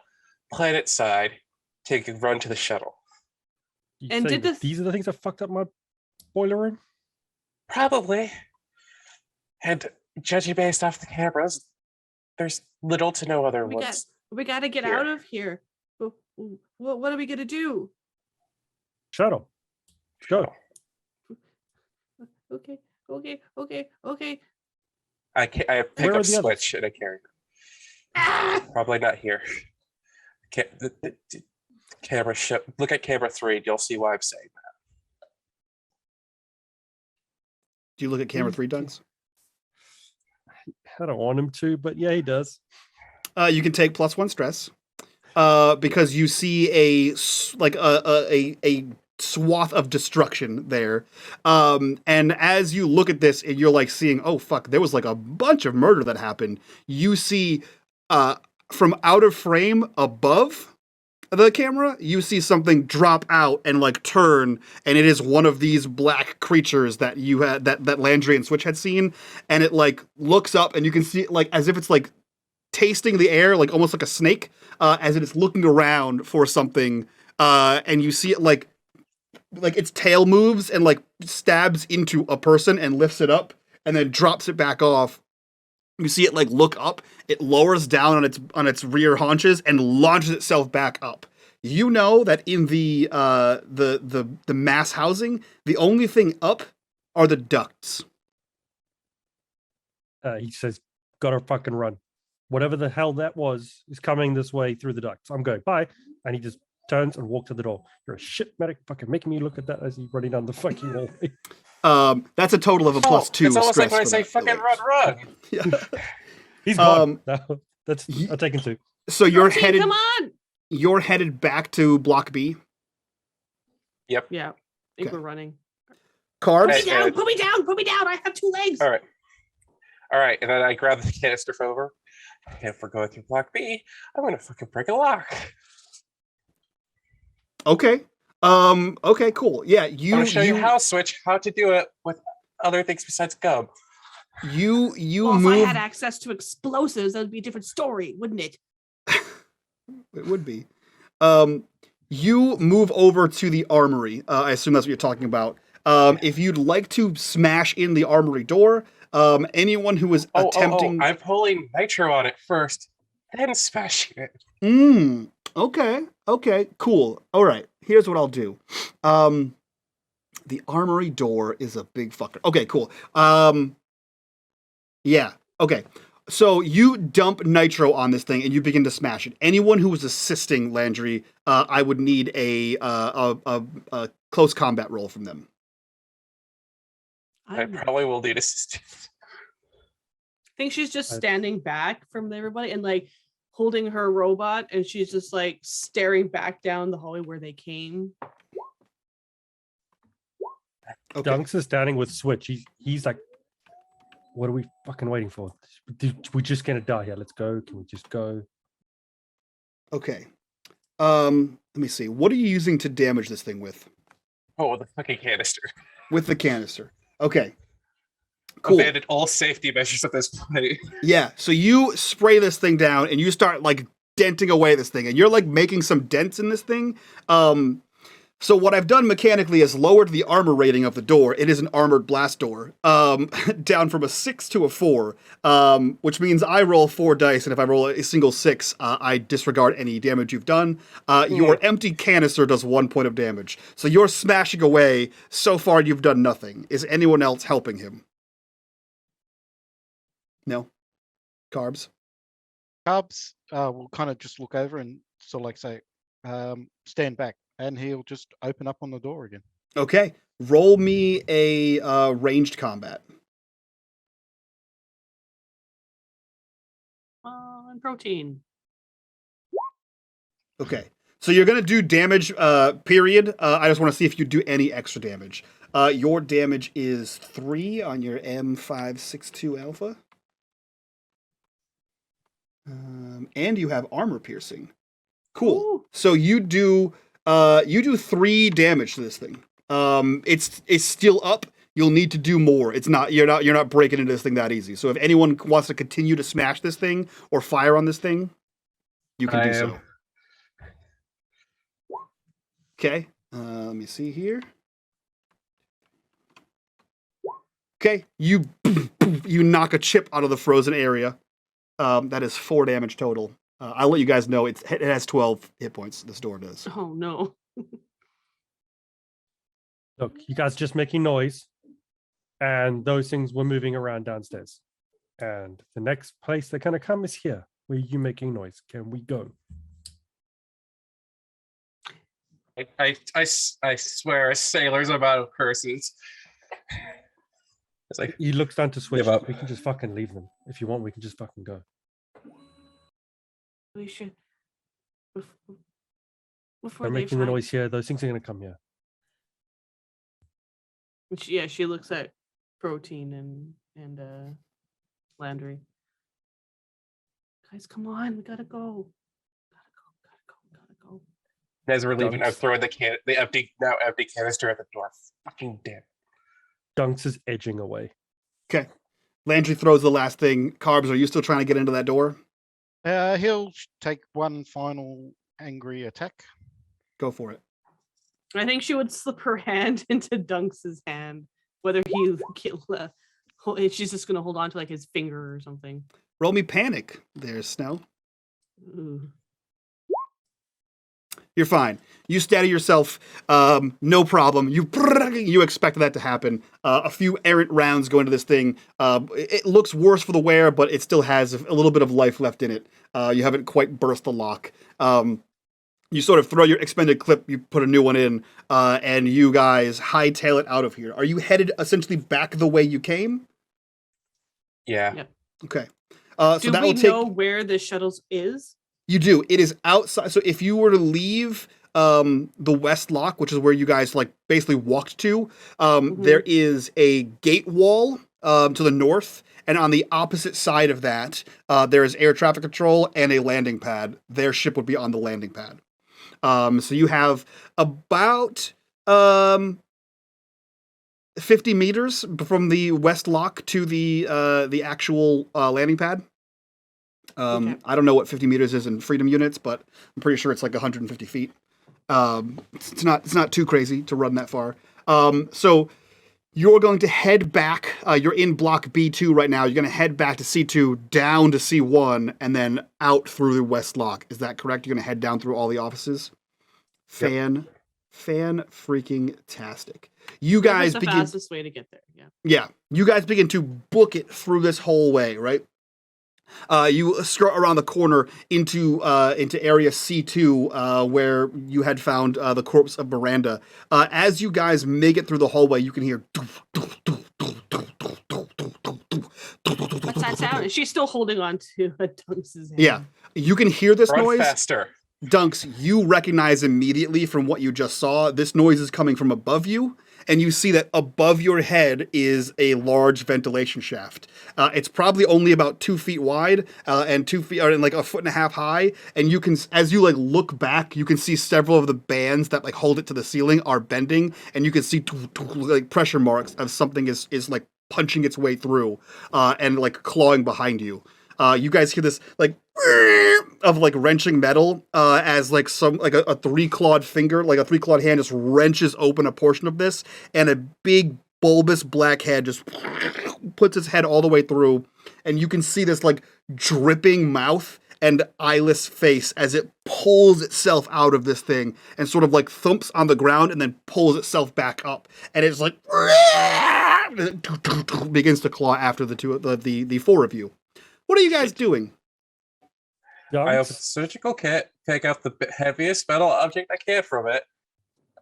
planet side, take a run to the shuttle. You And say did these are the things that fucked up my boiler room? Probably. And judging based off the cameras, there's little to no other ones. We got to get here. out of here. What are we gonna do? Shuttle. Go. Okay. I pick Where are up the others? Switch and I carry her. Probably not here. The camera look at camera 3 and you'll see why I'm saying that. Do you look at camera 3, Dunks? I don't want him to, but yeah, he does. You can take +1 stress because you see a swath of destruction there. And as you look at this, and you're like seeing, oh fuck, there was like a bunch of murder that happened. You see from out of frame above the camera, you see something drop out and like turn, and it is one of these black creatures that you had that Landry and Switch had seen, and it like looks up, and you can see it like as if it's like tasting the air, like almost like a snake, as it is looking around for something, and you see it like its tail moves and like stabs into a person and lifts it up and then drops it back off. You see it like look up, it lowers down on its rear haunches and launches itself back up. You know that in the mass housing, the only thing up are the ducts. He says, gotta fucking run. Whatever the hell that was is coming this way through the ducts. I'm going, bye. And he just turns and walks to the door. You're a shit medic, fucking making me look at that as he's running down the fucking hallway. That's a total of a +2. It's almost like when I say that, fucking run. Yeah. He's gone. No, that's I'll take him too. So you're headed. Come on. You're headed back to Block B. Yep. Yeah, I think Okay. we're running. Cards. Hey, Put me down. I have 2 legs. All right. And then I grab the canister from over. If we're going through Block B, I'm gonna fucking break a lock. Okay. Okay. Cool. Yeah. I'm gonna show you how to do it with other things besides gum. You Well, move. if I had access to explosives, that would be a different story, wouldn't it? It would be. You move over to the armory. I assume that's what you're talking about. If you'd like to smash in the armory door, anyone who is attempting. I'm pulling nitro on it first, then smashing it. Okay. Cool. All right. Here's what I'll do. The armory door is a big fucker. Okay. Cool. Yeah. Okay. So you dump nitro on this thing and you begin to smash it. Anyone who was assisting Landry, I would need a close combat roll from them. I probably will need assistance. I think she's just standing back from everybody and like holding her robot, and she's just like staring back down the hallway where they came. Okay. Dunks is standing with Switch. He's like What are we fucking waiting for? We're just gonna die here. Let's go. Can we just go? Okay. Let me see. What are you using to damage this thing with? Oh, the fucking canister. With the canister. Okay. Cool. Abandoned all safety measures at this point. Yeah. So you spray this thing down and you start like denting away this thing, and you're like making some dents in this thing. So what I've done mechanically is lowered the armor rating of the door. It is an armored blast door, down from a 6 to a 4, which means I roll 4 dice, and if I roll a single 6, I disregard any damage you've done. Your empty canister does 1 point of damage. So you're smashing away. So far, you've done nothing. Is anyone else helping him? No? Carbs? Carbs will kind of just look over and sort of like say, stand back. And he'll just open up on the door again. Okay. Roll me a ranged combat. And protein. Okay. So you're going to do damage, period. I just want to see if you do any extra damage. Your damage is 3 on your M562 Alpha. And you have armor piercing. Cool. Ooh. So you do 3 damage to this thing. It's still up. You'll need to do more. You're not breaking into this thing that easy. So if anyone wants to continue to smash this thing or fire on this thing, you can do so. Okay. Let me see here. Okay. You knock a chip out of the frozen area. That is 4 damage total. I'll let you guys know it has 12 hit points. This door does. Oh no. Look, you guys just making noise, and those things were moving around downstairs. And the next place they're gonna come is here, where you making noise. Can we go? I swear, sailors about curses. It's like He looks down to switch. Give up. We can just fucking leave them. If you want, we can just fucking go. We should. Before They're they making the find- noise here. Those things are gonna come here. She looks at protein and Landry. Guys, come on, we gotta go. Gotta go. as we're leaving, I'm Dunks. throwing the empty canister at the door. Fucking damn. Dunks is edging away. Okay. Landry throws the last thing. Carbs, are you still trying to get into that door? He'll take one final angry attack. Go for it. I think she would slip her hand into Dunks's hand, whether he she's just gonna hold on to like his finger or something. Roll me panic. There's Snow. Ooh. You're fine. You steady yourself. No problem. You expect that to happen. A few errant rounds go into this thing. It looks worse for the wear, but it still has a little bit of life left in it. You haven't quite burst the lock. You sort of throw your expended clip, you put a new one in, and you guys hightail it out of here. Are you headed essentially back the way you came? Yeah. Yep. Okay. Do So that we will take. know where the shuttles is? You do. It is outside. So if you were to leave the West Lock, which is where you guys like basically walked to, there is a gate wall to the north, and on the opposite side of that, there is air traffic control and a landing pad. Their ship would be on the landing pad. So you have about 50 meters from the West Lock to the actual landing pad. Okay. I don't know what 50 meters is in freedom units, but I'm pretty sure it's like 150 feet. It's not too crazy to run that far. So you're going to head back. You're in block B2 right now. You're going to head back to C2, down to C1, and then out through the West Lock. Is that correct? You're going to head down through all the offices? Fan freaking tastic. You guys That's the begin. fastest way to get there. Yeah. Yeah, you guys begin to book it through this whole way, right? You skirt around the corner into area C2, where you had found the corpse of Miranda. As you guys make it through the hallway, you can hear. What's that sound? And she's still holding on to Dunks' hand. Yeah, you can hear this Run noise. faster. Dunks, you recognize immediately from what you just saw. This noise is coming from above you, and you see that above your head is a large ventilation shaft. It's probably only about 2 feet wide and 2 feet, or like 1.5 feet high. And you can, as you like look back, you can see several of the bands that like hold it to the ceiling are bending, and you can see like pressure marks of something is like punching its way through and like clawing behind you. You guys hear this like of like wrenching metal as like some like a 3-clawed finger, like a 3-clawed hand just wrenches open a portion of this, and a big bulbous black head just puts its head all the way through, and you can see this like dripping mouth and eyeless face as it pulls itself out of this thing and sort of like thumps on the ground and then pulls itself back up, and it's like begins to claw after the 4 of you. What are you guys doing? I open the surgical kit, take out the heaviest metal object I can from it,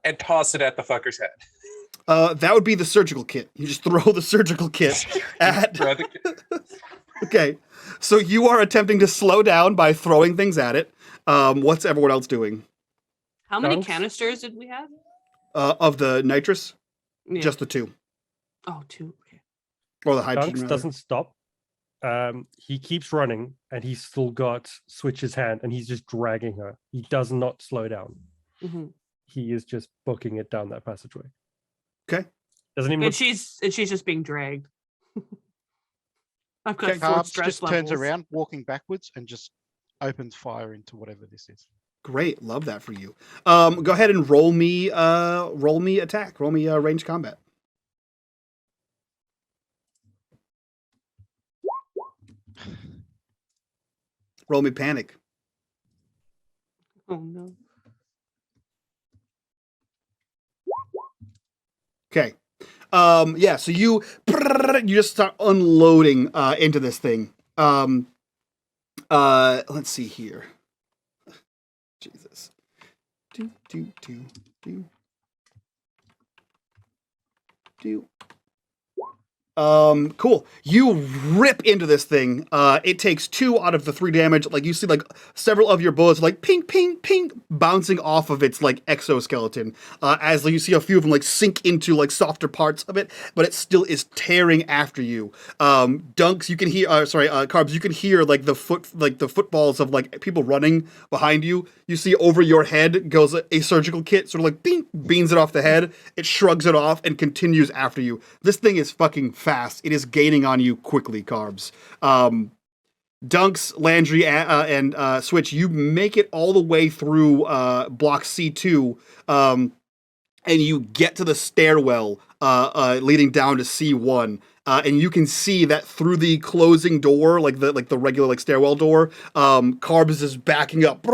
and toss it at the fucker's head. That would be the surgical kit. You just throw the surgical kit at... Okay, so you are attempting to slow down by throwing things at it. What's everyone else doing? How many canisters did we have? Of the nitrous? Yeah. Just the 2. Oh, 2. Okay. Or the hydrogen, Dunks doesn't stop. He keeps running, and he's still got Switch's hand, and he's just dragging her. He does not slow down. Mm-hmm. He is just booking it down that passageway. Okay. Doesn't even. And she's just being dragged. I've got 4 Carbs stress just levels. turns around, walking backwards, and just opens fire into whatever this is. Great, love that for you. Go ahead and roll me attack. Roll me range combat. Roll me panic. Oh no. Okay. Yeah, so you just start unloading into this thing. Let's see here. Jesus. Cool. You rip into this thing. It takes 2 out of the 3 damage. Like, you see, like, several of your bullets, like, ping, ping, ping, bouncing off of its, like, exoskeleton. As like, you see a few of them, like, sink into, like, softer parts of it, but it still is tearing after you. Dunks, you can hear, Carbs, you can hear, like, the footballs of, like, people running behind you. You see over your head goes a surgical kit, sort of like, bing, beans it off the head. It shrugs it off and continues after you. This thing is fucking fast. It is gaining on you quickly, Carbs. Dunks, Landry, and Switch, you make it all the way through block C2, and you get to the stairwell leading down to C1. And you can see that through the closing door, like the regular like stairwell door, Carbs is backing up,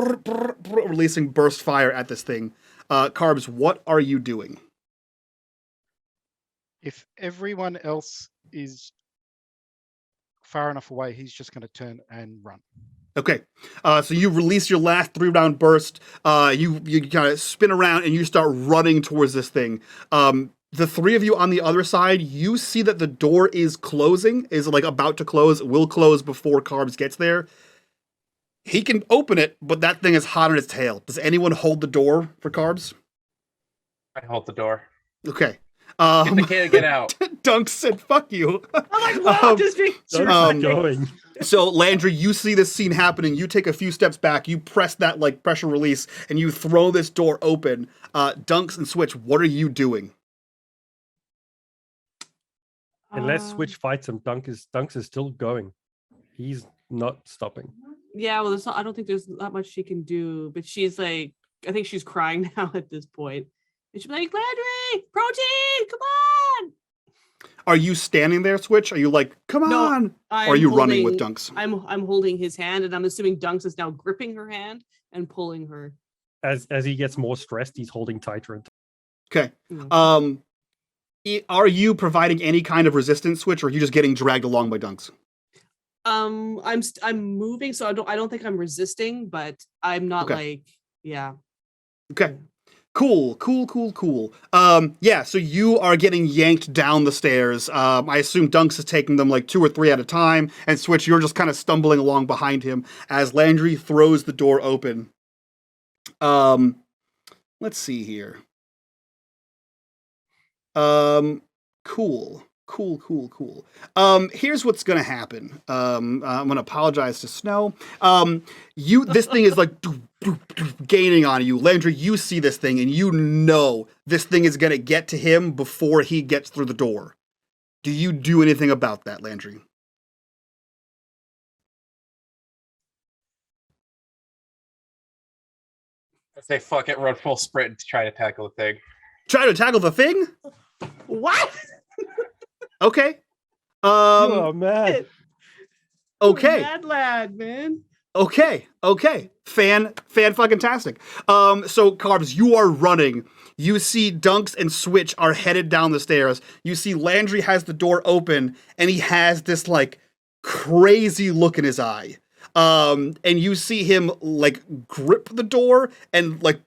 releasing burst fire at this thing. Carbs, what are you doing? If everyone else is far enough away, he's just going to turn and run. Okay, so you release your last 3-round burst. You kind of spin around and you start running towards this thing. The 3 of you on the other side, you see that the door is closing, is like about to close, will close before Carbs gets there. He can open it, but that thing is hot on its tail. Does anyone hold the door for Carbs? I hold the door. Okay. They can't get out. Dunk said, "Fuck you." I'm like, wow, just being going. So, Landry, you see this scene happening. You take a few steps back. You press that like pressure release, and you throw this door open. Dunks and Switch, what are you doing? Unless Switch fights him, Dunks is still going. He's not stopping. Yeah, well, I don't think there's not much she can do. But she's like, I think she's crying now at this point. And she's like, Landry, protein, come on. Are you standing there, Switch? Are you like, come on? Or are you running with Dunks? I'm holding his hand, and I'm assuming Dunks is now gripping her hand and pulling her. As he gets more stressed, he's holding tighter. Okay. Are you providing any kind of resistance, Switch, or are you just getting dragged along by Dunks? I'm moving, so I don't think I'm resisting, but I'm not like, yeah. Okay. Cool. Yeah, so you are getting yanked down the stairs. I assume Dunks is taking them like 2 or 3 at a time, and Switch, you're just kind of stumbling along behind him as Landry throws the door open. Let's see here. Cool. Here's what's gonna happen. I'm gonna apologize to Snow. This thing is like gaining on you. Landry, you see this thing and you know this thing is gonna get to him before he gets through the door. Do you do anything about that, Landry? I say fuck it, run full sprint to try to tackle the thing. Try to tackle the thing? What? Okay. Oh man. Okay. Mad lad, man. Okay. Fan fucking tastic. So Carbs, you are running. You see Dunks and Switch are headed down the stairs. You see Landry has the door open and he has this like crazy look in his eye. And you see him like grip the door and like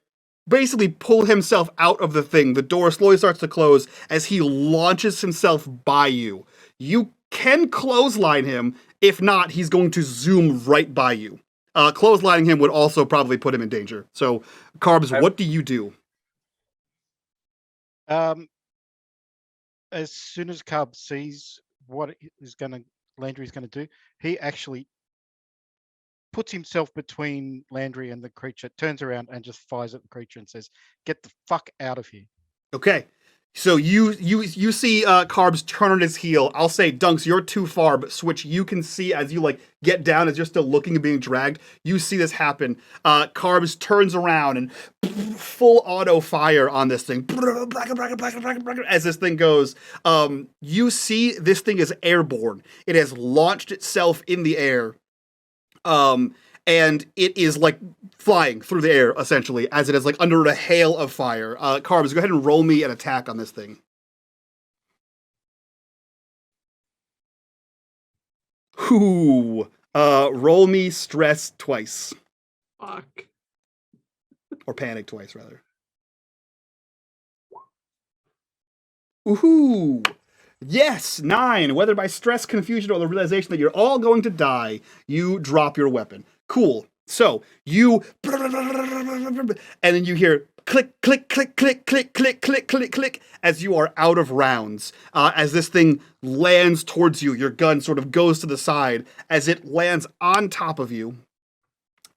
basically pull himself out of the thing. The door slowly starts to close as he launches himself by you. You can clothesline him. If not, he's going to zoom right by you. Clotheslining him would also probably put him in danger. So, Carbs, what do you do? As soon as Carb sees what Landry's gonna do, he actually puts himself between Landry and the creature, turns around and just fires at the creature and says, "Get the fuck out of here." Okay. So you see Carbs turn on his heel. I'll say, Dunks, you're too far, but Switch, you can see as you like get down as you're still looking and being dragged. You see this happen. Carbs turns around and full auto fire on this thing as this thing goes. You see this thing is airborne. It has launched itself in the air. And it is like flying through the air essentially as it is like under a hail of fire. Carbs, go ahead and roll me an attack on this thing. Ooh. Roll me stress twice. Fuck. Or panic twice, rather. Ooh. Yes, 9. Whether by stress, confusion, or the realization that you're all going to die, you drop your weapon. Cool. So, you... And then you hear click, click, click, click, click, click, click, click, click, as you are out of rounds. As this thing lands towards you, your gun sort of goes to the side. As it lands on top of you,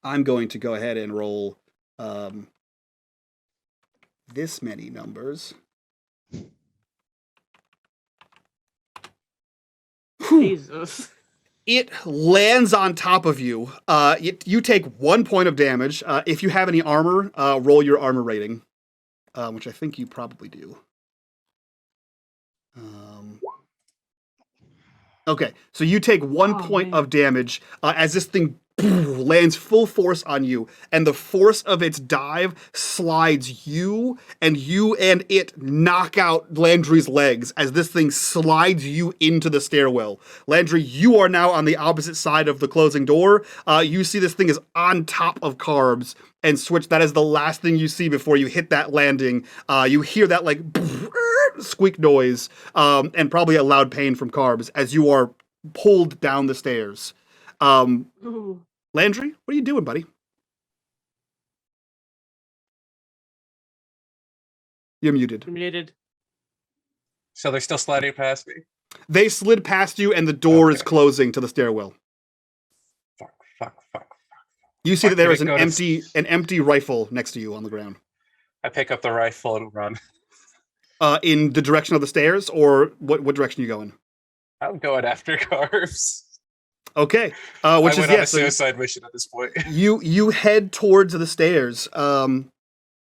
I'm going to go ahead and roll this many numbers. Jesus. It lands on top of you. You take 1 point of damage. If you have any armor, roll your armor rating, which I think you probably do. Okay, so you take 1 point of damage as this thing lands full force on you, and the force of its dive slides you and it knock out Landry's legs as this thing slides you into the stairwell. Landry, you are now on the opposite side of the closing door. You see this thing is on top of Carbs, and Switch, that is the last thing you see before you hit that landing. You hear that like squeak noise, and probably a loud pain from Carbs as you are pulled down the stairs. Landry, what are you doing, buddy? You're muted. Muted. So they're still sliding past me? They slid past you, and the door is closing to the stairwell. Fuck. You see that there is an empty rifle next to you on the ground. I pick up the rifle and run. In the direction of the stairs, or what direction are you going? I'm going after Carbs. Okay, I went on a suicide mission at this point. You head towards the stairs, and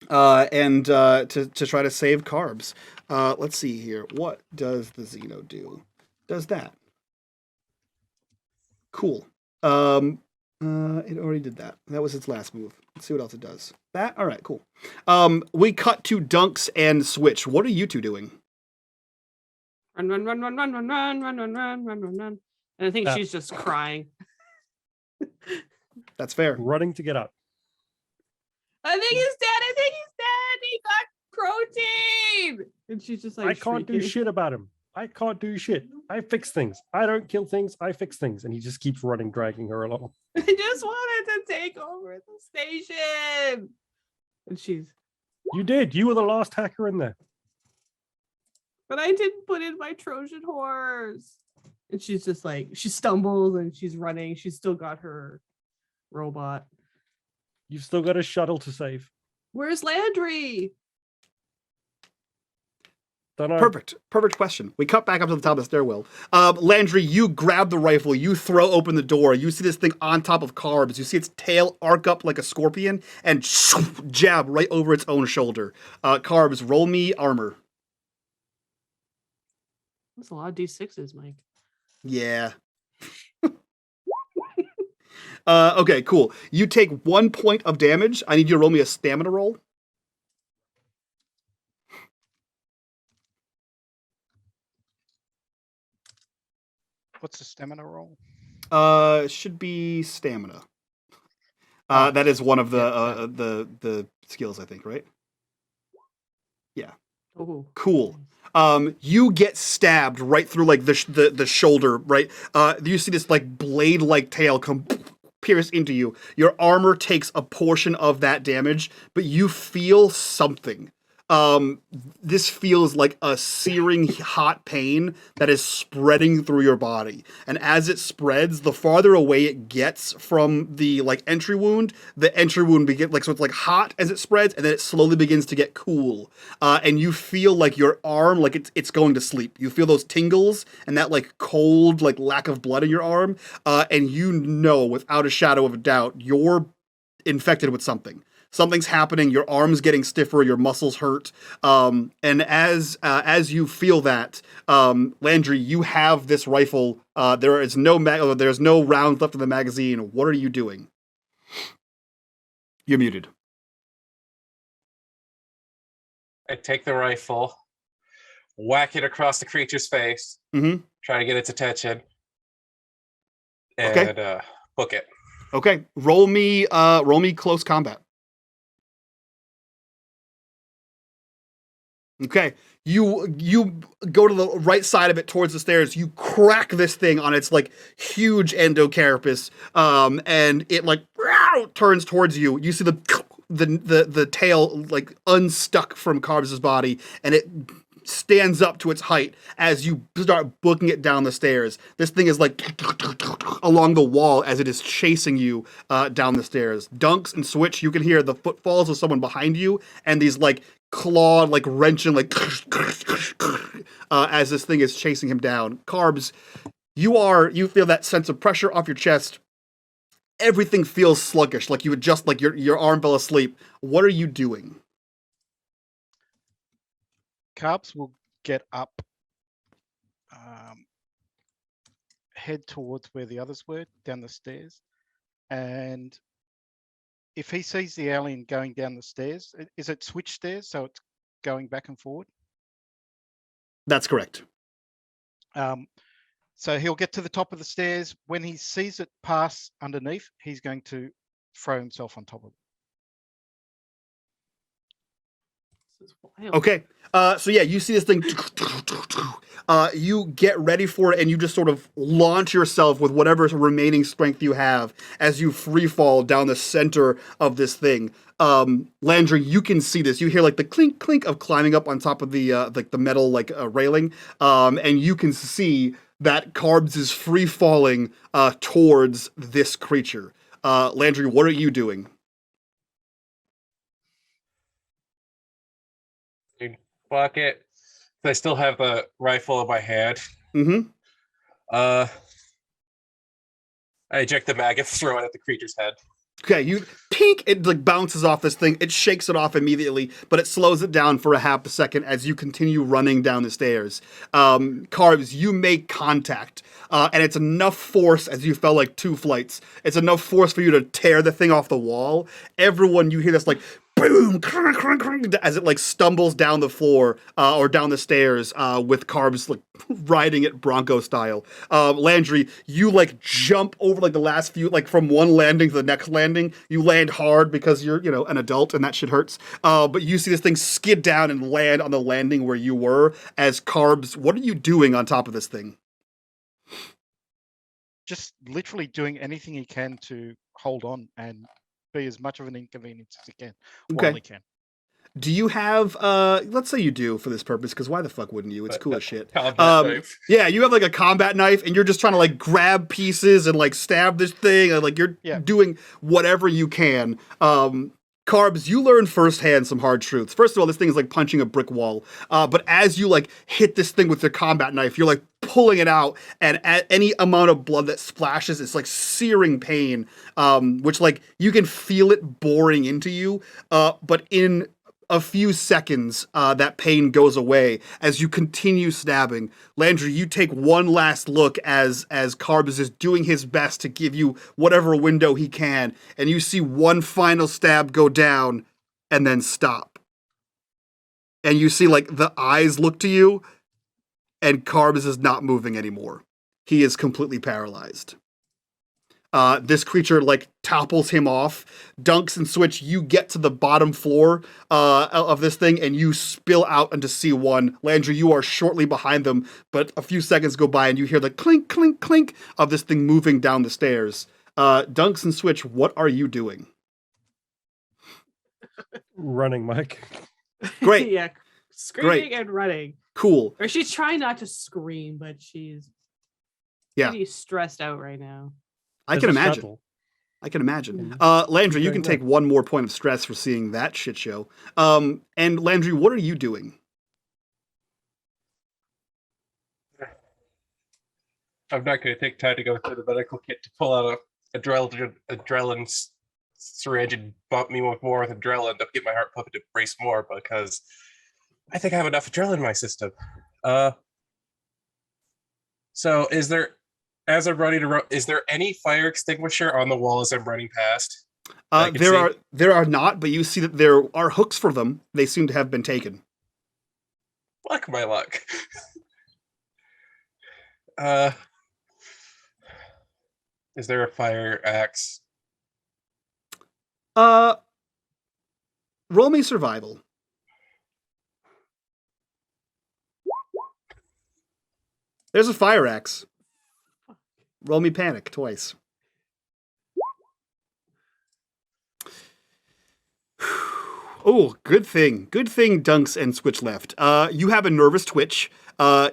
to try to save Carbs. Let's see here. What does the Xeno do? Does that? Cool. It already did that. That was its last move. Let's see what else it does. That? All right, cool. We cut to Dunks and Switch. What are you two doing? Run. And I think she's just crying. That's fair. Running to get up. I think he's dead. He got protein. And she's just like, I can't do shit about him. I can't do shit. I fix things. I don't kill things. I fix things. And he just keeps running, dragging her along. I just wanted to take over the station. And she's... You did. You were the last hacker in there. But I didn't put in my Trojan horse. And she's just like, she stumbles and she's running. She's still got her robot. You've still got a shuttle to save. Where's Landry? Don't know. Perfect question. We cut back up to the top of the stairwell. Landry, you grab the rifle, you throw open the door, you see this thing on top of Carbs, you see its tail arc up like a scorpion, and jab right over its own shoulder. Carbs, roll me armor. That's a lot of D6s, Mike. Yeah. Okay, cool. You take 1 point of damage. I need you to roll me a stamina roll. What's the stamina roll? It should be stamina. That is one of the skills, I think, right? Yeah. Oh, cool. You get stabbed right through like the shoulder, right? You see this like blade-like tail come pierce into you. Your armor takes a portion of that damage, but you feel something. This feels like a searing hot pain that is spreading through your body. And as it spreads, the farther away it gets from the like entry wound, the entry wound begins like, so it's like hot as it spreads, and then it slowly begins to get cool. And you feel like your arm, like it's going to sleep. You feel those tingles and that like cold, like lack of blood in your arm. And you know, without a shadow of a doubt, you're infected with something. Something's happening. Your arm's getting stiffer. Your muscles hurt. And as you feel that, Landry, you have this rifle. There's no rounds left in the magazine. What are you doing? You're muted. I take the rifle, whack it across the creature's face, try to get its attention, and book it. Okay, roll me close combat. Okay, you go to the right side of it towards the stairs. You crack this thing on its like huge endocarapace, and it like turns towards you. You see the tail like unstuck from Carbs' body, and it stands up to its height as you start booking it down the stairs. This thing is like along the wall as it is chasing you down the stairs. Dunks and switch. You can hear the footfalls of someone behind you, and these like clawed, like wrenching, like as this thing is chasing him down. Carbs, you feel that sense of pressure off your chest. Everything feels sluggish, like you would just like your arm fell asleep. What are you doing? Carbs will get up, head towards where the others were, down the stairs, and if he sees the alien going down the stairs, is it switch stairs, so it's going back and forward? That's correct. So he'll get to the top of the stairs. When he sees it pass underneath, he's going to throw himself on top of it. Okay. So yeah, you see this thing. You get ready for it, and you just sort of launch yourself with whatever remaining strength you have as you free fall down the center of this thing. Landry, you can see this. You hear like the clink clink of climbing up on top of the like the metal like railing, and you can see that Carbs is free falling towards this creature. Landry, what are you doing? Bucket. I still have the rifle in my hand. I eject the mag and throw it at the creature's head. Okay, it like bounces off this thing. It shakes it off immediately, but it slows it down for a half a second as you continue running down the stairs. Carbs, you make contact, and it's enough force as you fell like 2 flights. It's enough force for you to tear the thing off the wall. Everyone, you hear this like boom, as it like stumbles down the floor or down the stairs with Carbs like riding it Bronco style. Landry, you like jump over like the last few, like from one landing to the next landing. You land hard because you're, an adult and that shit hurts. But you see this thing skid down and land on the landing where you were as Carbs. What are you doing on top of this thing? Just literally doing anything he can to hold on and be as much of an inconvenience as he can while he can. Do you have, let's say you do for this purpose, because why the fuck wouldn't you? It's cool as shit. Combat knife. Yeah, you have like a combat knife, and you're just trying to like grab pieces and like stab this thing, and like you're doing whatever you can. Carbs, you learn firsthand some hard truths. First of all, this thing is like punching a brick wall. But as you like hit this thing with your combat knife, you're like pulling it out, and at any amount of blood that splashes, it's like searing pain, which like you can feel it boring into you. But in a few seconds, that pain goes away as you continue stabbing. Landry, you take one last look as Carbs is doing his best to give you whatever window he can, and you see one final stab go down and then stop. And you see like the eyes look to you, and Carbs is not moving anymore. He is completely paralyzed. This creature like topples him off. Dunks and Switch, you get to the bottom floor of this thing, and you spill out into C1. Landry, you are shortly behind them, but a few seconds go by and you hear the clink, clink, clink of this thing moving down the stairs. Dunks and Switch, what are you doing? Running, Mike. Great. Yeah, screaming and running. Cool. Or she's trying not to scream, but she's pretty stressed out right now. I can imagine. I can imagine. Landry, you can take one more point of stress for seeing that shit show. And Landry, what are you doing? I'm not going to take time to go through the medical kit to pull out a adrenaline syringe and bump me with more with adrenaline to get my heart pumping to brace more, because I think I have enough adrenaline in my system. So is there... As I'm running around, is there any fire extinguisher on the wall as I'm running past? There are not, but you see that there are hooks for them. They seem to have been taken. Fuck my luck. Is there a fire axe? Roll me survival. There's a fire axe. Roll me panic twice. Oh, good thing. Good thing Dunks and Switch left. You have a nervous twitch.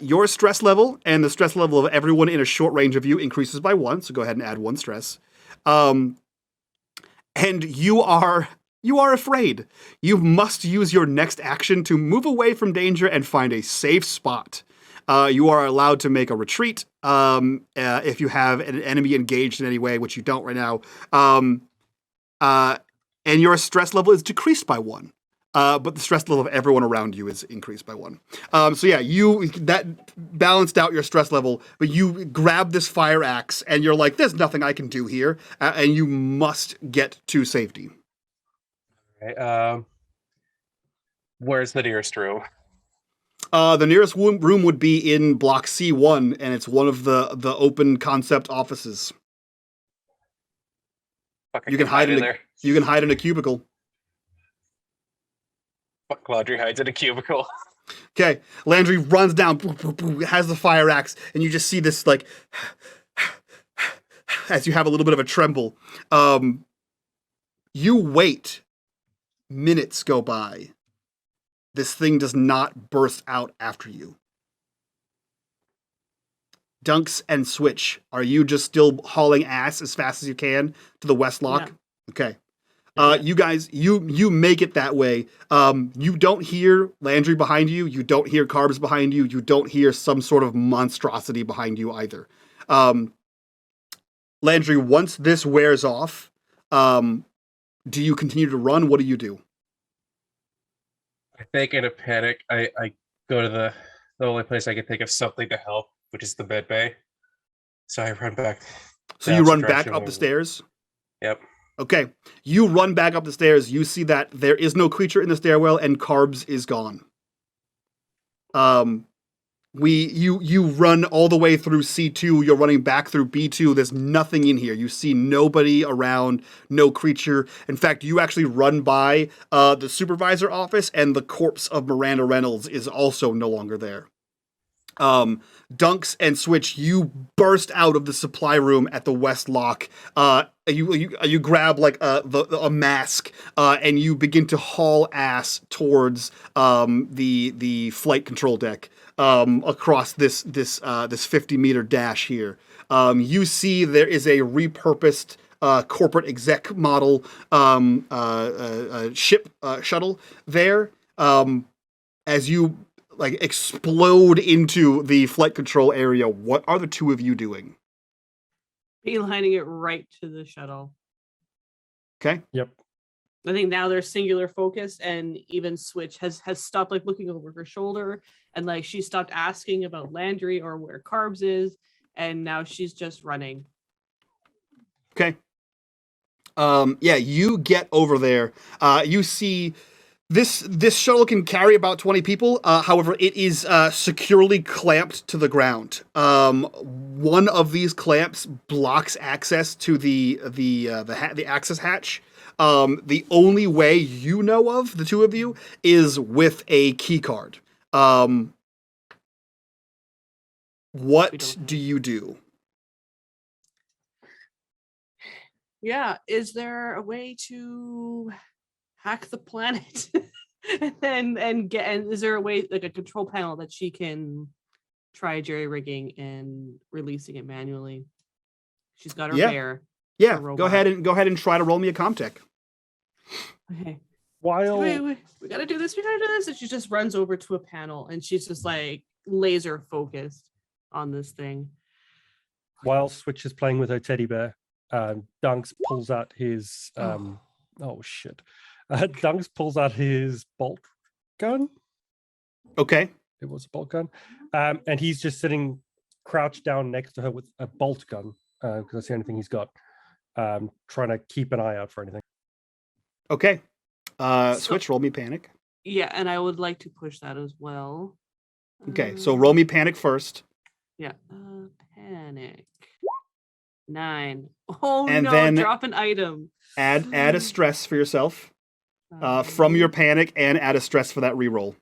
Your stress level and the stress level of everyone in a short range of you increases by 1, so go ahead and add 1 stress. And you are afraid. You must use your next action to move away from danger and find a safe spot. You are allowed to make a retreat if you have an enemy engaged in any way, which you don't right now. And your stress level is decreased by 1. But the stress level of everyone around you is increased by 1. So yeah, that balanced out your stress level, but you grab this fire axe and you're like, there's nothing I can do here. And you must get to safety. Okay, where's the nearest room? The nearest room would be in block C1, and it's one of the open concept offices. You can hide in there. You can hide in a cubicle. Fuck, Landry hides in a cubicle. Okay, Landry runs down, has the fire axe, and you just see this like as you have a little bit of a tremble. You wait. Minutes go by. This thing does not burst out after you. Dunks and Switch, are you just still hauling ass as fast as you can to the West Lock? Yeah. Okay. You guys, you make it that way. You don't hear Landry behind you. You don't hear Carbs behind you. You don't hear some sort of monstrosity behind you either. Landry, once this wears off, do you continue to run? What do you do? I think in a panic, I go to the only place I can think of something to help, which is the med bay. So I run back. So you run back up the stairs? Yep. Okay. You run back up the stairs. You see that there is no creature in the stairwell and Carbs is gone. You run all the way through C2. You're running back through B2. There's nothing in here. You see nobody around, no creature. In fact, you actually run by the supervisor office, and the corpse of Miranda Reynolds is also no longer there. Dunks and Switch, you burst out of the supply room at the West Lock. You grab like a mask and you begin to haul ass towards the flight control deck across this 50-meter dash here. You see there is a repurposed corporate exec model ship shuttle there. As you like explode into the flight control area, what are the two of you doing? Beelining it right to the shuttle. Okay. Yep. I think now they're singular focused, and even Switch has stopped like looking over her shoulder, and like she stopped asking about Landry or where Carbs is, and now she's just running. Okay. Yeah, you get over there. You see this shuttle can carry about 20 people. However, it is securely clamped to the ground. One of these clamps blocks access to the access hatch. The only way you know of, the two of you, is with a key card. What do you do? Yeah, is there a way to hack the planet? and is there a way, like a control panel that she can try jerry-rigging and releasing it manually? She's got her bear. Yeah, go ahead and try to roll me a Comtech. Okay. While Wait, we gotta do this. And she just runs over to a panel and she's just like laser focused on this thing. While Switch is playing with her teddy bear, Dunks pulls out his Dunks pulls out his bolt gun. Okay. It was a bolt gun. And he's just sitting crouched down next to her with a bolt gun, because that's the only thing he's got. Trying to keep an eye out for anything. Okay. Switch, roll me panic. Yeah, and I would like to push that as well. Okay, so roll me panic first. Yeah. Panic. 9. Oh and no, then drop an item. Add a stress for yourself from your panic, and add a stress for that reroll.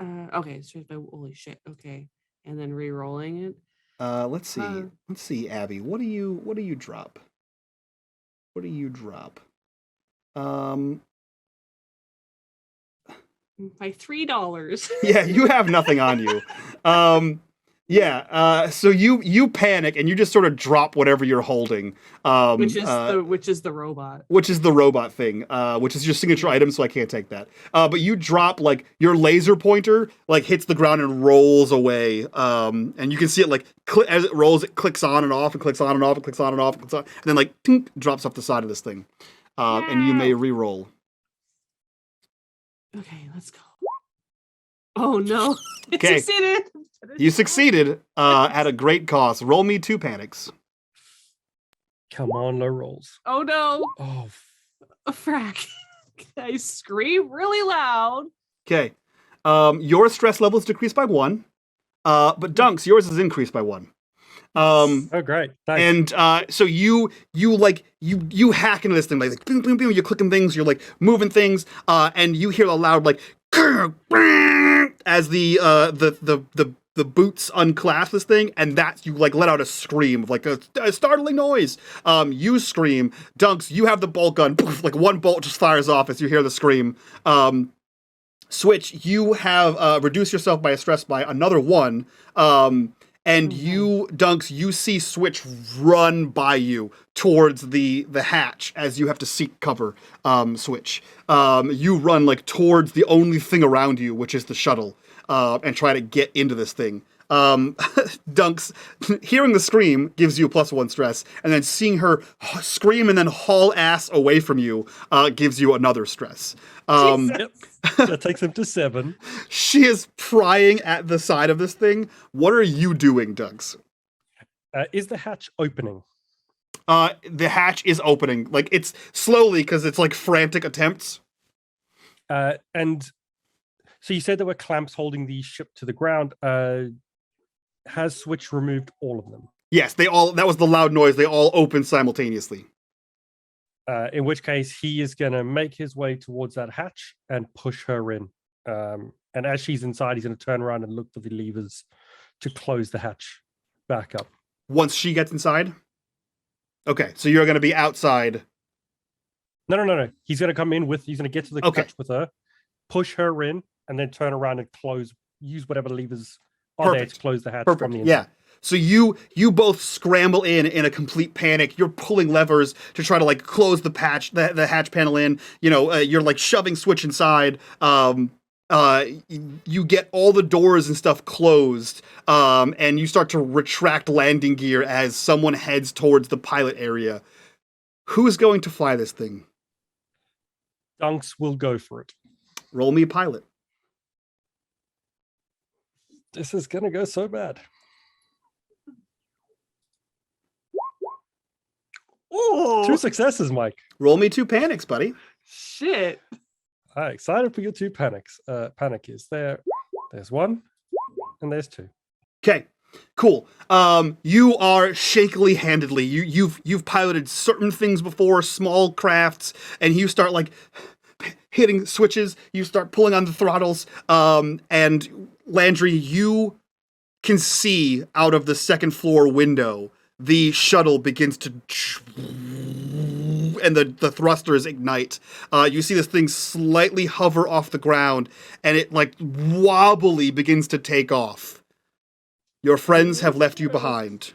Okay, stress by holy shit. Okay. And then re-rolling it. Let's see, Abby. What do you drop? What do you drop? By $3. Yeah, you have nothing on you. So you panic and you just sort of drop whatever you're holding. Which is the robot. Which is the robot thing, which is your signature item, so I can't take that. But you drop, like, your laser pointer, like, hits the ground and rolls away. And you can see it, like, as it rolls, it clicks on and off, and clicks on and off, and clicks on and off, and clicks on, and then, like, tink, drops off the side of this thing. And you may re-roll. Okay, let's go. Oh, no. Okay. Succeeded. You succeeded at a great cost. Roll me 2 panics. Come on, low rolls. Oh no. Oh, a frack. I scream really loud. Okay. Your stress level is decreased by 1. But Dunks, yours is increased by 1. Oh, great. Thanks. And so you hack into this thing, like boom, boom, boom. You're clicking things, you're like moving things, and you hear a loud like as the boots unclasp this thing, and that you like let out a scream of like a startling noise. You scream. Dunks, you have the bolt gun. Poof, like one bolt just fires off as you hear the scream. Switch, you have reduced yourself by a stress by another 1. And you, Dunks, you see Switch run by you towards the hatch as you have to seek cover, Switch. You run like towards the only thing around you, which is the shuttle, and try to get into this thing. Dunks, hearing the scream gives you a +1 stress, and then seeing her scream and then haul ass away from you gives you another stress. That takes him to 7. She is prying at the side of this thing. What are you doing, Dunks? Is the hatch opening? The hatch is opening. Like, it's slowly, because it's like frantic attempts. And so you said there were clamps holding the ship to the ground. Has Switch removed all of them? Yes, that was the loud noise. They all open simultaneously. In which case, he is going to make his way towards that hatch and push her in. And as she's inside, he's going to turn around and look for the levers to close the hatch back up. Once she gets inside? Okay, so you're going to be outside. No. He's going to come in he's going to get to the hatch with her, push her in, and then turn around and use whatever levers are there to close the hatch from the inside. Yeah. So you both scramble in a complete panic. You're pulling levers to try to like close the hatch panel in. You're like shoving Switch inside. You get all the doors and stuff closed, and you start to retract landing gear as someone heads towards the pilot area. Who is going to fly this thing? Dunks will go for it. Roll me a pilot. This is going to go so bad. Ooh. 2 successes, Mike. Roll me 2 panics, buddy. Shit. All right, excited for your 2 panics. Panic is there. There's 1, and there's 2. Okay, cool. You are shakily handedly. You've piloted certain things before, small crafts, and you start like hitting switches. You start pulling on the throttles, and Landry, you can see out of the second floor window. The shuttle begins to, and the thrusters ignite. You see this thing slightly hover off the ground, and it like wobbly begins to take off. Your friends have left you behind.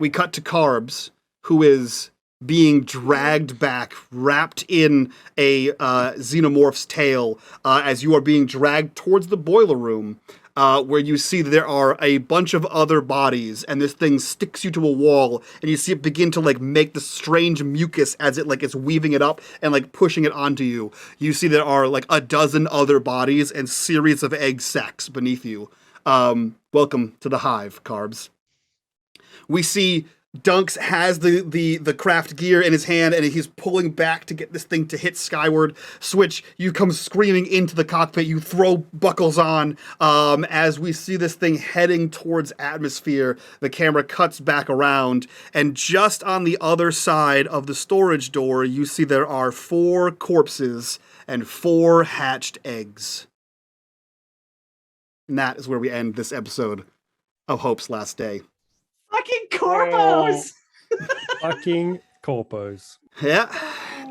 We cut to Carbs, who is being dragged back, wrapped in a xenomorph's tail, as you are being dragged towards the boiler room. Where you see there are a bunch of other bodies, and this thing sticks you to a wall, and you see it begin to like make the strange mucus as it like is weaving it up and like pushing it onto you. You see there are like a dozen other bodies and series of egg sacs beneath you. Welcome to the hive, Carbs. We see Dunks has the craft gear in his hand, and he's pulling back to get this thing to hit skyward. Switch, you come screaming into the cockpit. You throw buckles on. As we see this thing heading towards atmosphere, the camera cuts back around, and just on the other side of the storage door, you see there are 4 corpses and 4 hatched eggs. And that is where we end this episode of Hope's Last Day. Fucking corpos! Fucking corpos. Yeah.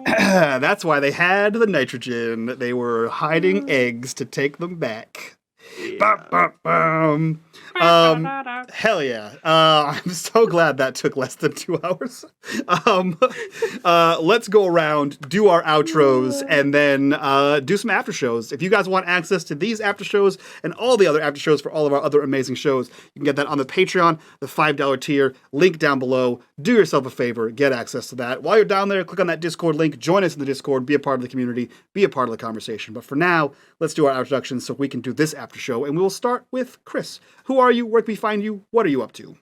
That's why they had the nitrogen. They were hiding eggs to take them back. Yeah. Hell yeah. I'm so glad that took less than 2 hours. Let's go around, do our outros, and then do some after shows. If you guys want access to these after shows and all the other after shows for all of our other amazing shows, you can get that on the Patreon, the $5 tier, link down below. Do yourself a favor, get access to that. While you're down there, click on that Discord link, join us in the Discord, be a part of the community, be a part of the conversation. But for now, let's do our introductions so we can do this after show, and we will start with Chris. Who are you? Where can we find you? What are you up to?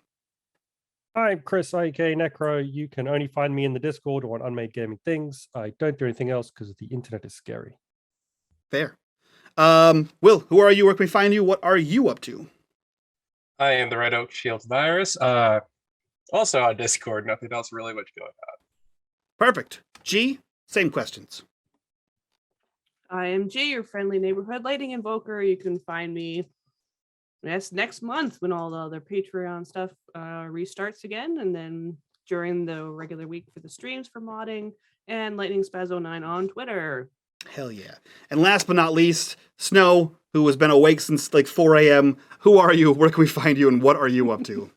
I'm Chris, aka Necro. You can only find me in the Discord or on unMadeGaming things. I don't do anything else because the internet is scary. Fair. Will, who are you? Where can we find you? What are you up to? I am the Red Oak Shield Virus. Also on Discord, nothing else really much going on. Perfect. G, same questions. I am G, your friendly neighborhood lighting invoker. You can find me next month when all the other Patreon stuff restarts again, and then during the regular week for the streams for modding, and Lightning Spaz 09 on Twitter. Hell yeah. And last but not least, Snow, who has been awake since like 4 a.m. Who are you? Where can we find you? And what are you up to?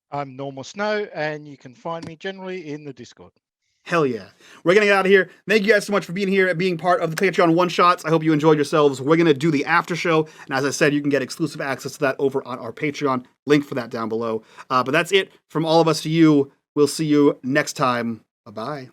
I'm Normal Snow, and you can find me generally in the Discord. Hell yeah. We're going to get out of here. Thank you guys so much for being here and being part of the Patreon one-shots. I hope you enjoyed yourselves. We're going to do the after show. And as I said, you can get exclusive access to that over on our Patreon. Link for that down below. But that's it from all of us to you. We'll see you next time. Bye-bye.